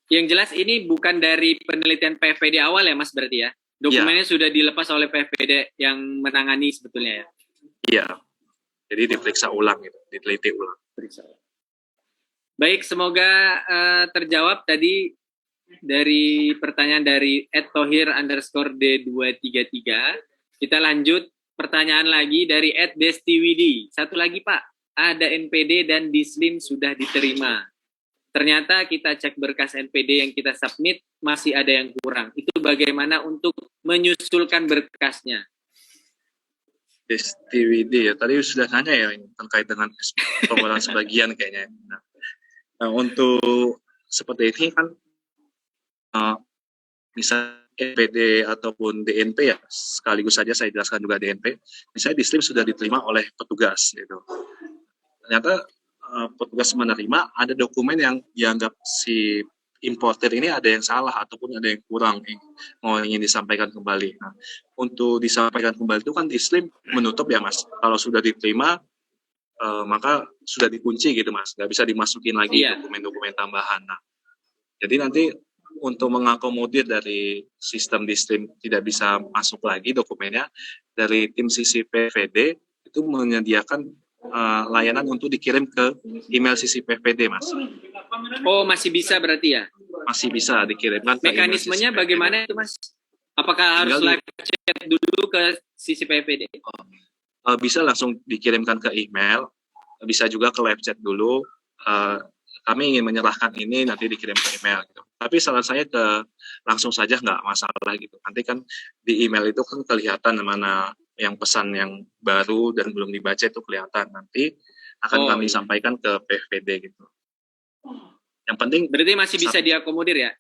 Yang jelas ini bukan dari penelitian PFPD awal ya Mas berarti ya? Dokumennya ya. Sudah dilepas oleh PFPD yang menangani sebetulnya ya? Iya, jadi diperiksa ulang gitu, diteliti ulang. Periksa. Baik, semoga terjawab tadi dari pertanyaan dari @tohir_D233. Kita lanjut pertanyaan lagi dari @destiwidi. Satu lagi Pak, ada NPD dan Dislim sudah diterima. Ternyata kita cek berkas NPD yang kita submit masih ada yang kurang. Itu bagaimana untuk menyusulkan berkasnya? Destiwidi ya, tadi sudah nanya ya ini terkait dengan pembayaran sebagian kayaknya. Nah, untuk seperti ini kan misalnya NPD ataupun DNP ya, sekaligus saja saya jelaskan juga DNP, misalnya Dislim sudah diterima oleh petugas gitu. Ternyata petugas menerima ada dokumen yang dianggap si importer ini ada yang salah ataupun ada yang kurang mau ingin disampaikan kembali. Nah, untuk disampaikan kembali itu kan Dislim menutup ya Mas, kalau sudah diterima maka sudah dikunci gitu Mas, nggak bisa dimasukin lagi dokumen-dokumen tambahan. Nah, jadi nanti untuk mengakomodir dari sistem di stream tidak bisa masuk lagi dokumennya, dari tim sisi PVD itu menyediakan layanan untuk dikirim ke email sisi PVD, Mas. Oh, masih bisa berarti ya? Masih bisa dikirimkan ke email sisi Mekanismenya PVD. bagaimana itu, Mas? Apakah harus Tinggal live chat dulu ke sisi PVD? Bisa langsung dikirimkan ke email, bisa juga ke live chat dulu. Kami ingin menyerahkan ini, nanti dikirim ke email. Gitu. Tapi saran saya langsung saja nggak masalah gitu. Nanti kan di email itu kan kelihatan mana yang pesan yang baru dan belum dibaca itu kelihatan. Nanti akan kami sampaikan ke PVD gitu. Yang penting berarti masih bisa diakomodir ya?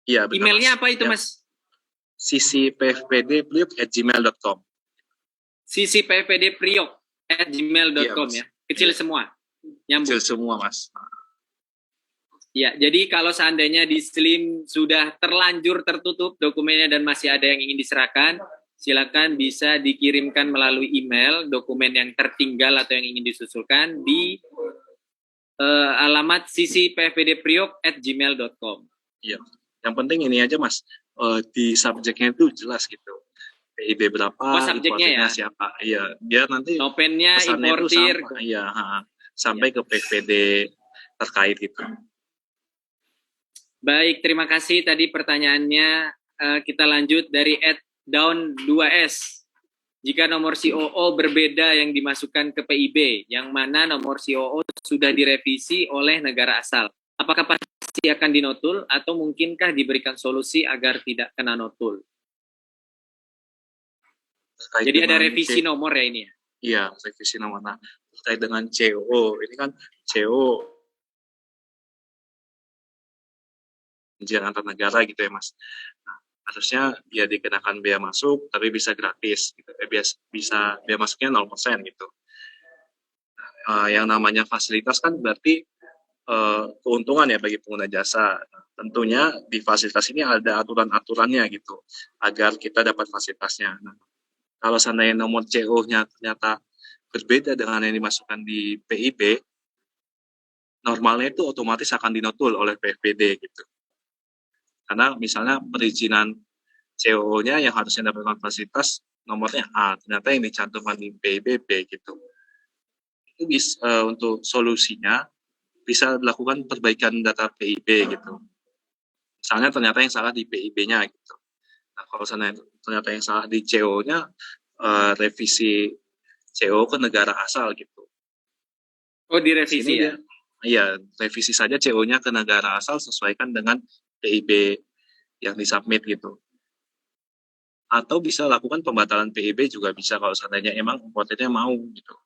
Iya, benar. Emailnya apa itu, Mas? sisipvdpriok@gmail.com. sisipvdpriok@gmail.com ya. Kecil semua. Nyambung. Kecil semua, Mas. Ya, jadi kalau seandainya di Slim sudah terlanjur tertutup dokumennya dan masih ada yang ingin diserahkan, silakan bisa dikirimkan melalui email dokumen yang tertinggal atau yang ingin disusulkan di alamat sisipvdpriok@gmail.com. Iya. Yang penting ini aja, Mas. Di subjeknya itu jelas gitu. PIB berapa, subjeknya ya? Siapa. Iya, biar nanti nopennya importir. Iya, sampai ke PVD terkait itu. Baik, terima kasih tadi pertanyaannya. Kita lanjut dari @down2s. Jika nomor COO berbeda yang dimasukkan ke PIB, yang mana nomor COO sudah direvisi oleh negara asal, apakah pasti akan dinotul atau mungkinkah diberikan solusi agar tidak kena notul? Jadi ada revisi nomor ya ini ya? Iya, revisi nomor. Nah, terkait dengan COO, ini kan COO perjanjian antar negara gitu ya, Mas. Nah, harusnya dia dikenakan biaya masuk, tapi bisa gratis. Gitu. Bisa biaya masuknya 0% gitu. Yang namanya fasilitas kan berarti keuntungan ya bagi pengguna jasa. Tentunya di fasilitas ini ada aturan-aturannya gitu, agar kita dapat fasilitasnya. Nah, kalau seandainya nomor CO-nya ternyata berbeda dengan yang dimasukkan di PIB, normalnya itu otomatis akan dinotul oleh PFPD gitu. Karena misalnya perizinan COO-nya yang harusnya dapatkan fasilitas nomornya A, ternyata yang dicantumkan di PIB B gitu. Itu bisa untuk solusinya bisa dilakukan perbaikan data PIB gitu. Misalnya ternyata yang salah di PIB-nya gitu. Nah, kalau ternyata yang salah di CO-nya, revisi CO ke negara asal gitu. Oh, direvisi ya? Iya, revisi saja CO-nya ke negara asal sesuaikan dengan PIB yang disubmit gitu. Atau bisa lakukan pembatalan PIB juga bisa kalau seandainya emang importernya mau gitu.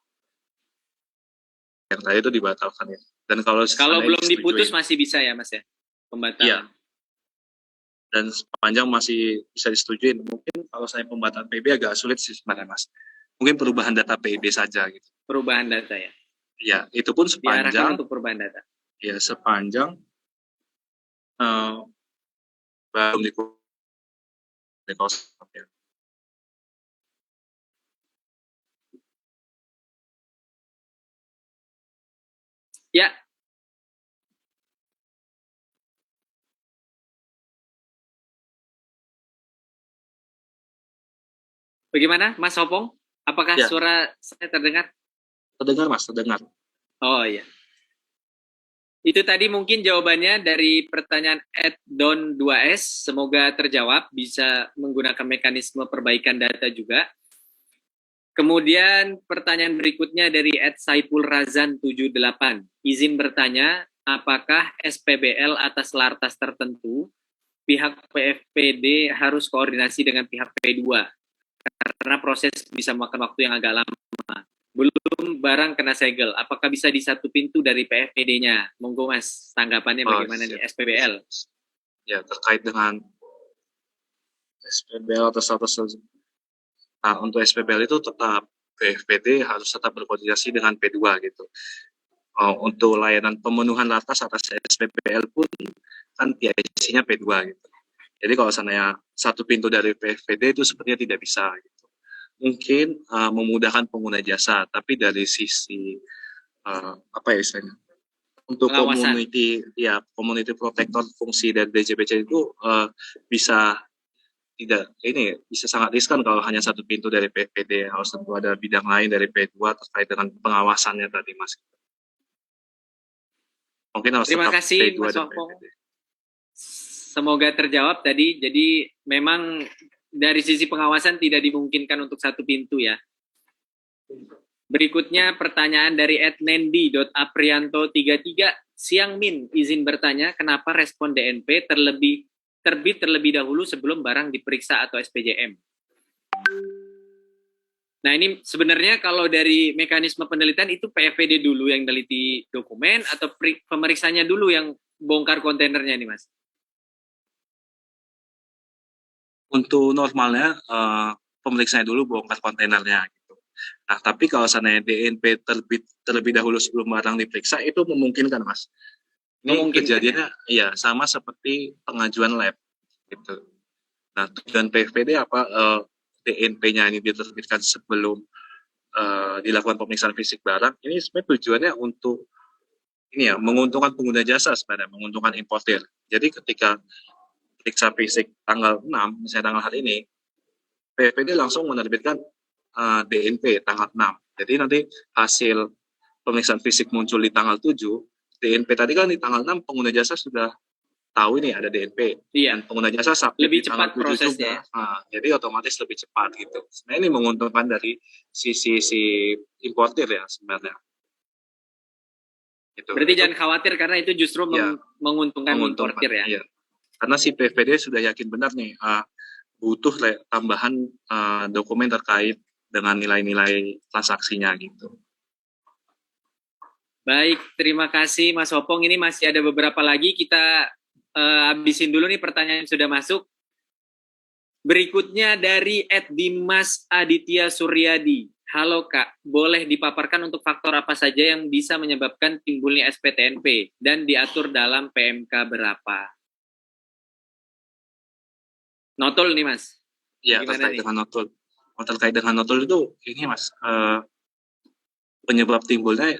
Yang tadi itu dibatalkan ya. Dan kalau belum diputus masih bisa ya, Mas ya? Pembatalan. Iya. Dan sepanjang masih bisa disetujui, mungkin kalau saya pembatalan PIB agak sulit sih sebenarnya, Mas. Mungkin perubahan data PIB saja gitu. Perubahan data ya? Iya, itu pun sepanjang diarahkan untuk perubahan data. Ya, sepanjang belum dikosong ya. Ya. Bagaimana, Mas Opong? Apakah suara saya terdengar? Terdengar, Mas, terdengar. Oh iya. Itu tadi mungkin jawabannya dari pertanyaan @don2s. Semoga terjawab, bisa menggunakan mekanisme perbaikan data juga. Kemudian pertanyaan berikutnya dari @saipulrazan78. Izin bertanya, apakah SPBL atas lartas tertentu pihak PFPD harus koordinasi dengan pihak P2? Karena proses bisa memakan waktu yang agak lama. Belum barang kena segel, apakah bisa di satu pintu dari PFPD-nya? Monggo Mas, tanggapannya bagaimana nih SPBL? Ya, terkait dengan SPBL atau status. Nah, untuk SPBL itu tetap PFPD harus tetap berkoordinasi dengan P2 gitu. Untuk layanan pemenuhan lartas atas SPBL pun kan PIC-nya P2 gitu. Jadi kalau seandainya satu pintu dari PFPD itu sepertinya tidak bisa gitu. Mungkin memudahkan pengguna jasa, tapi dari sisi apa ya istilahnya, untuk pengawasan. community protector fungsi dari DJBC itu bisa sangat riskan kalau hanya satu pintu dari PVD, harus tentu ada bidang lain dari P2 terkait dengan pengawasannya tadi Mas. Mungkin harus Terima tetap kasih P2 Mas dan Opong. PVD. Semoga terjawab tadi. Jadi memang dari sisi pengawasan tidak dimungkinkan untuk satu pintu ya. Berikutnya pertanyaan dari @nendi.aprianto33. Siang Min, izin bertanya kenapa respon DNP terbit terlebih dahulu sebelum barang diperiksa atau SPJM? Nah ini sebenarnya kalau dari mekanisme penelitian itu PFPD dulu yang teliti dokumen atau pemeriksanya dulu yang bongkar kontainernya nih Mas? Untuk normalnya pemeriksanya dulu bongkar kontainernya gitu. Nah tapi kalau seandainya DNP terlebih dahulu sebelum barang diperiksa itu memungkinkan Mas. Ini kejadiannya ya sama seperti pengajuan lab gitu. Nah tujuan PFPD apa DNP-nya ini diterbitkan sebelum dilakukan pemeriksaan fisik barang, ini sebenarnya tujuannya untuk menguntungkan pengguna jasa sebenarnya, menguntungkan importir. Jadi ketika periksa fisik tanggal 6, misalnya tanggal hari ini, PFPD langsung menerbitkan DNP tanggal 6. Jadi nanti hasil pemeriksaan fisik muncul di tanggal 7, DNP tadi kan di tanggal 6 pengguna jasa sudah tahu ini ada DNP. Iya. Dan pengguna jasa submit lebih di tanggal cepat 7 prosesnya. juga. Nah, jadi otomatis lebih cepat gitu. Sebenarnya ini menguntungkan dari sisi importir ya sebenarnya. Gitu. Berarti jangan khawatir karena itu justru menguntungkan importir ya. Iya. Karena si PVD sudah yakin benar nih butuh tambahan dokumen terkait dengan nilai-nilai transaksinya gitu. Baik, terima kasih Mas Opong. Ini masih ada beberapa lagi, kita habisin dulu nih pertanyaan yang sudah masuk. Berikutnya dari @dimas aditya suryadi. Halo Kak, boleh dipaparkan untuk faktor apa saja yang bisa menyebabkan timbulnya SPTNP dan diatur dalam PMK berapa? Notol nih Mas. Iya, terkait dengan notol. Terkait dengan notol itu ini Mas, penyebab timbulnya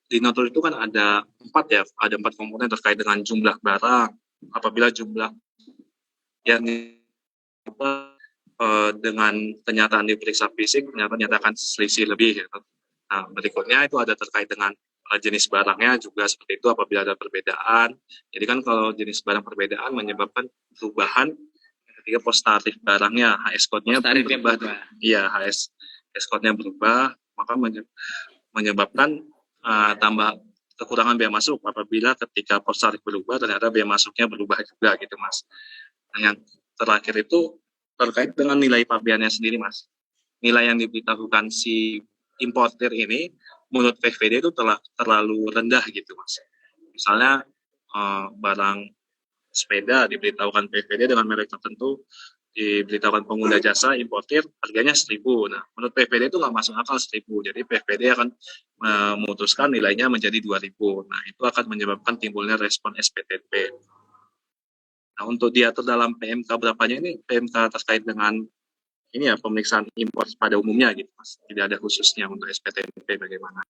di notol itu kan ada 4 komponen terkait dengan jumlah barang. Apabila jumlah yang dengan kenyataan diperiksa fisik ternyata nyatakan selisih lebih. Gitu. Nah, berikutnya itu ada terkait dengan jenis barangnya juga seperti itu apabila ada perbedaan. Jadi kan kalau jenis barang perbedaan menyebabkan perubahan ketika pos tarif barangnya, HS code-nya berubah. Iya, HS code-nya berubah, maka menyebabkan tambah kekurangan biaya masuk apabila ketika pos tarif berubah ternyata biaya masuknya berubah juga gitu Mas. Nah, yang terakhir itu terkait dengan nilai pabeannya sendiri Mas. Nilai yang diberitahukan si importer ini menurut PVD itu terlalu rendah gitu Mas. Misalnya barang sepeda diberitahukan PVD dengan merek tertentu, diberitahukan pengguna jasa importir harganya 1.000. Nah, menurut PVD itu nggak masuk akal 1.000. Jadi PVD akan memutuskan nilainya menjadi 2.000. Nah, itu akan menyebabkan timbulnya respon SPTNP. Nah, untuk diatur dalam PMK berapanya ini PMK terkait dengan ini ya pemeriksaan impor pada umumnya gitu Mas. Tidak ada khususnya untuk SPTNP bagaimana.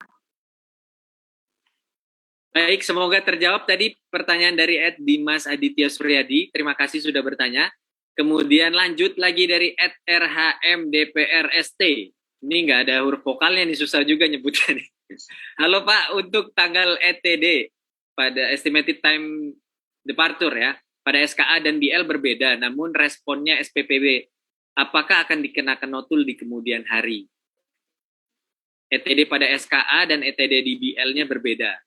Baik, semoga terjawab tadi pertanyaan dari @dimas aditya suryadi. Terima kasih sudah bertanya. Kemudian lanjut lagi dari @rhmdprst. Ini nggak ada huruf vokalnya nih, susah juga nyebutnya nih. Halo Pak, untuk tanggal ETD pada estimated time departure ya, pada SKA dan BL berbeda, namun responnya SPPB. Apakah akan dikenakan notul di kemudian hari? ETD pada SKA dan ETD di BL-nya berbeda.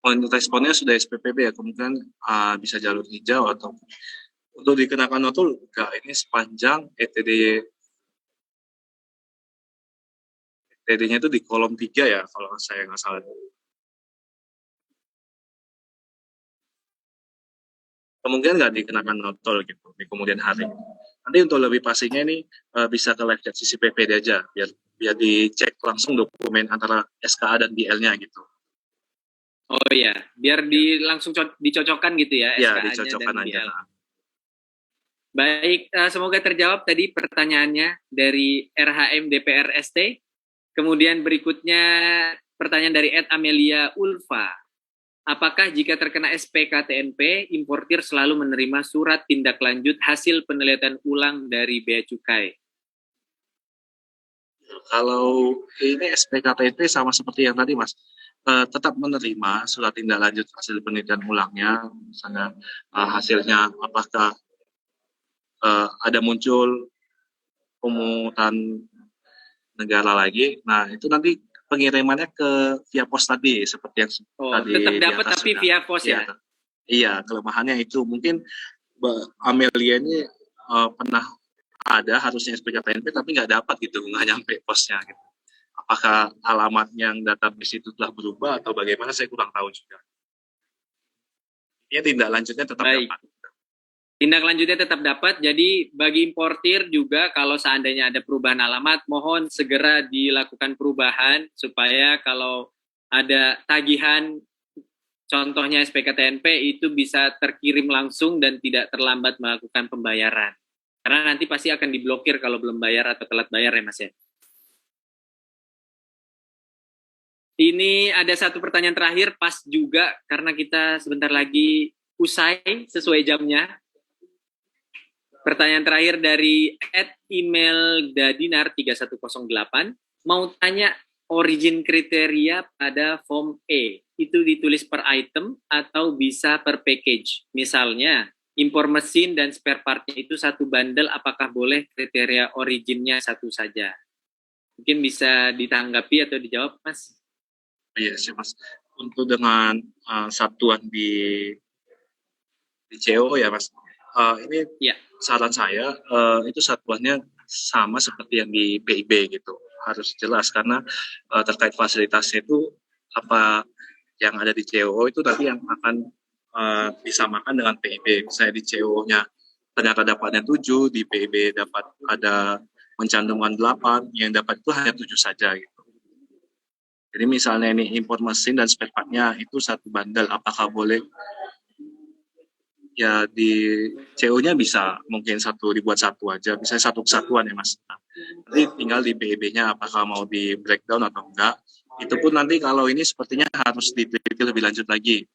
Untuk responnya sudah SPPB ya, kemungkinan bisa jalur hijau atau untuk dikenakan notul enggak, ini sepanjang ETD-nya itu di kolom 3 ya kalau saya nggak salah. Kemungkinan nggak dikenakan notol gitu di kemudian hari. Nanti untuk lebih pastinya ini bisa ke live chat sisi PPD aja biar dicek langsung dokumen antara SKA dan BL-nya gitu. Oh iya, biar langsung dicocokkan gitu ya SKA-nya dicocokkan dan BL. aja. Baik, semoga terjawab tadi pertanyaannya dari RHM DPR ST. Kemudian berikutnya pertanyaan dari Amelia Ulfa. Apakah jika terkena SPKTNP, importir selalu menerima surat tindak lanjut hasil penelitian ulang dari Bea Cukai? Kalau ini SPKTNP sama seperti yang tadi Mas, tetap menerima surat tindak lanjut hasil penelitian ulangnya, misalnya hasilnya apakah ada muncul pemungutan negara lagi. Nah, itu nanti pengirimannya ke via pos tadi, seperti yang tadi tetap di dapat atas tapi sudah. via pos ya? Iya, kelemahannya itu mungkin Amelia ini pernah ada harusnya SPKTNP tapi nggak dapat gitu, nggak nyampe posnya gitu. Apakah alamat yang database itu telah berubah atau bagaimana, saya kurang tahu juga. Ini tindak lanjutnya tetap dapat. Tindak lanjutnya tetap dapat, jadi bagi importir juga kalau seandainya ada perubahan alamat, mohon segera dilakukan perubahan supaya kalau ada tagihan, contohnya SPKTNP itu bisa terkirim langsung dan tidak terlambat melakukan pembayaran. Karena nanti pasti akan diblokir kalau belum bayar atau telat bayar ya Mas ya. Ini ada satu pertanyaan terakhir, pas juga karena kita sebentar lagi usai sesuai jamnya. Pertanyaan terakhir dari email dadinar3108, mau tanya origin kriteria pada form E, itu ditulis per item atau bisa per package. Misalnya, impor mesin dan spare partnya itu satu bundle, apakah boleh kriteria originnya satu saja? Mungkin bisa ditanggapi atau dijawab, Mas? Iya sih Mas, untuk dengan satuan di CO ya Mas, ini saran saya itu satuannya sama seperti yang di PIB gitu, harus jelas karena terkait fasilitasnya itu apa yang ada di CO itu tadi yang akan disamakan dengan PIB. Misalnya di CO-nya ternyata dapatnya 7, di PIB dapat ada mencantumkan 8, yang dapat itu hanya 7 saja gitu. Jadi misalnya ini impor mesin dan spare part-nya itu satu bundle, apakah boleh? Ya di CO-nya bisa mungkin dibuat satu aja, bisa satu kesatuan ya Mas. Nah, nanti tinggal di PIB-nya apakah mau di breakdown atau enggak. Itu pun nanti kalau ini sepertinya harus diteliti lebih lanjut lagi.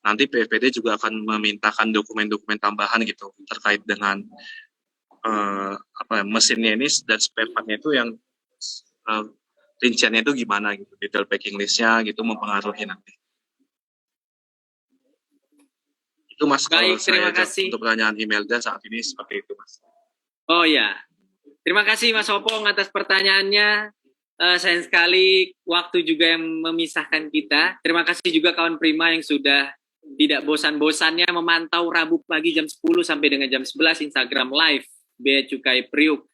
Nanti PPD juga akan memintakan dokumen-dokumen tambahan gitu terkait dengan mesinnya ini dan spare part-nya itu yang rinciannya itu gimana gitu, detail packing list-nya gitu mempengaruhi nanti. Itu Mas. Baik, kalau terima kasih. Untuk pertanyaan Imelda saat ini seperti itu Mas. Oh ya, terima kasih Mas Opong atas pertanyaannya. Sayang sekali waktu juga yang memisahkan kita. Terima kasih juga kawan Prima yang sudah tidak bosan-bosannya memantau Rabu pagi jam 10 sampai dengan jam 11 Instagram Live Bea Cukai Priuk.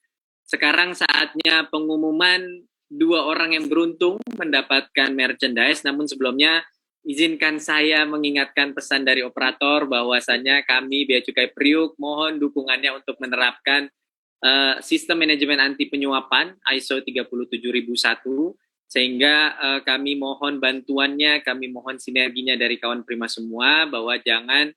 Sekarang saatnya pengumuman 2 orang yang beruntung mendapatkan merchandise, namun sebelumnya izinkan saya mengingatkan pesan dari operator bahwasannya kami Bea Cukai Priuk mohon dukungannya untuk menerapkan sistem manajemen anti penyuapan ISO 37001, sehingga kami mohon bantuannya, kami mohon sinerginya dari kawan Prima semua bahwa jangan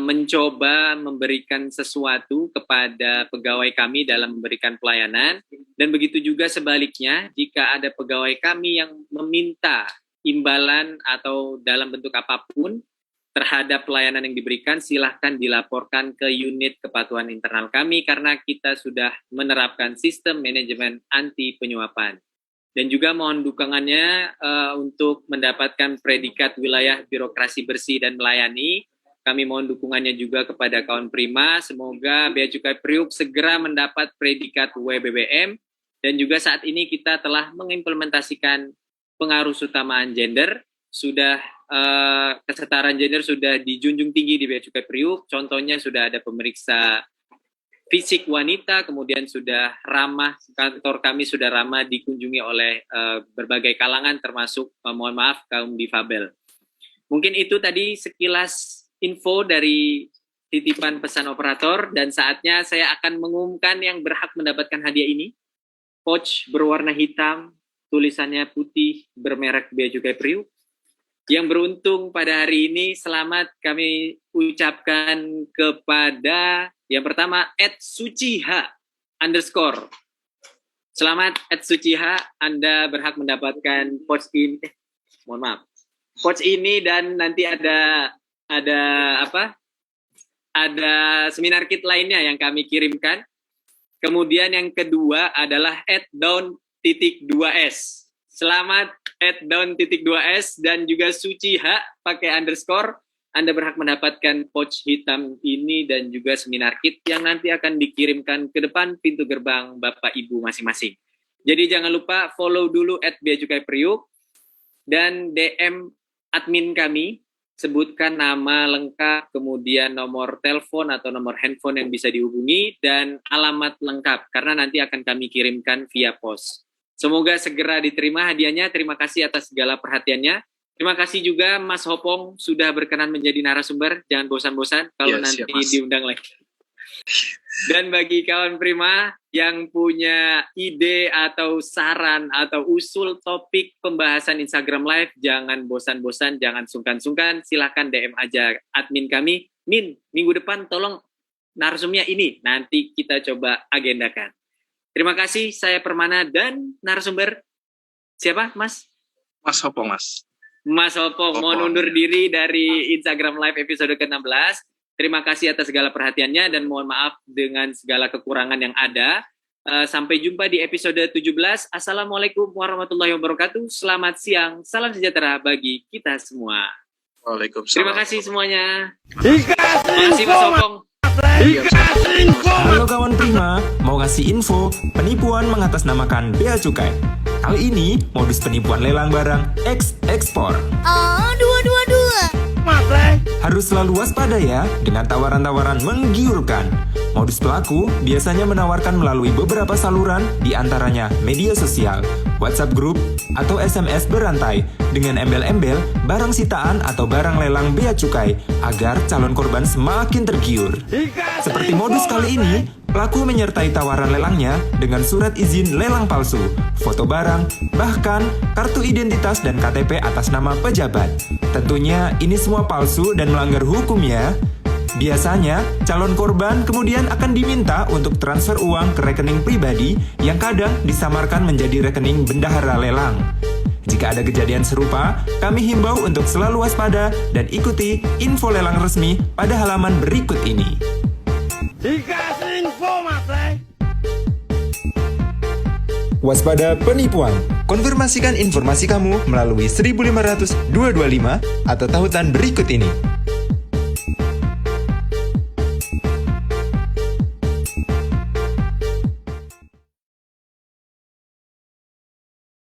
mencoba memberikan sesuatu kepada pegawai kami dalam memberikan pelayanan, dan begitu juga sebaliknya jika ada pegawai kami yang meminta imbalan atau dalam bentuk apapun terhadap pelayanan yang diberikan, silahkan dilaporkan ke unit kepatuhan internal kami karena kita sudah menerapkan sistem manajemen anti penyuapan. Dan juga mohon dukungannya untuk mendapatkan predikat wilayah birokrasi bersih dan melayani. Kami mohon dukungannya juga kepada kawan Prima. Semoga Bea Cukai Priuk segera mendapat predikat WBBM. Dan juga saat ini kita telah mengimplementasikan pengaruh utamaan gender. Sudah kesetaraan gender sudah dijunjung tinggi di Bea Cukai Priuk. Contohnya sudah ada pemeriksa fisik wanita, kemudian sudah ramah, kantor kami sudah ramah dikunjungi oleh berbagai kalangan termasuk mohon maaf kaum difabel. Mungkin itu tadi sekilas info dari titipan pesan operator, dan saatnya saya akan mengumumkan yang berhak mendapatkan hadiah ini. Pouch berwarna hitam, tulisannya putih, bermerek Bea Cukai Priuk. Yang beruntung pada hari ini selamat kami ucapkan kepada yang pertama @suciha_. Selamat @suciha, Anda berhak mendapatkan pouch ini. mohon maaf. Coach ini dan nanti ada apa? Ada seminar kit lainnya yang kami kirimkan. Kemudian yang kedua adalah @down.2s. Selamat @down.2s dan juga Suci H pakai underscore. Anda berhak mendapatkan pouch hitam ini dan juga seminar kit yang nanti akan dikirimkan ke depan pintu gerbang Bapak Ibu masing-masing. Jadi jangan lupa follow dulu @beacukai_priuk dan DM admin kami, sebutkan nama lengkap, kemudian nomor telepon atau nomor handphone yang bisa dihubungi, dan alamat lengkap, karena nanti akan kami kirimkan via pos. Semoga segera diterima hadiahnya. Terima kasih atas segala perhatiannya. Terima kasih juga Mas Hopong sudah berkenan menjadi narasumber. Jangan bosan-bosan kalau nanti diundang lagi. Dan bagi kawan Prima yang punya ide atau saran atau usul topik pembahasan Instagram Live, jangan bosan-bosan, jangan sungkan-sungkan, silakan DM aja admin kami. Min, minggu depan tolong narasumnya ini, nanti kita coba agendakan. Terima kasih, saya Permana dan narasumber siapa, Mas? Mas Hopong, Mas. Mas Hopong mau undur diri dari Instagram Live episode ke-16. Terima kasih atas segala perhatiannya dan mohon maaf dengan segala kekurangan yang ada. Sampai jumpa di episode 17. Assalamualaikum warahmatullahi wabarakatuh. Selamat siang, salam sejahtera bagi kita semua. Waalaikumsalam. Terima kasih semuanya. Terima kasih Mas Hopong. Halo kawan Prima, mau ngasih info penipuan mengatasnamakan bea cukai. Kali ini modus penipuan lelang barang ekspor. Oh, dua. Harus selalu waspada ya dengan tawaran-tawaran menggiurkan. Modus pelaku biasanya menawarkan melalui beberapa saluran, di antaranya media sosial, WhatsApp group, atau SMS berantai dengan embel-embel barang sitaan atau barang lelang bea cukai agar calon korban semakin tergiur. Seperti modus kali ini, pelaku menyertai tawaran lelangnya dengan surat izin lelang palsu, foto barang, bahkan kartu identitas dan KTP atas nama pejabat. Tentunya ini semua palsu dan melanggar hukum ya. Biasanya, calon korban kemudian akan diminta untuk transfer uang ke rekening pribadi yang kadang disamarkan menjadi rekening bendahara lelang. Jika ada kejadian serupa, kami himbau untuk selalu waspada dan ikuti info lelang resmi pada halaman berikut ini. Dikasih info, Mas. Waspada penipuan. Konfirmasikan informasi kamu melalui 15225 atau tautan berikut ini.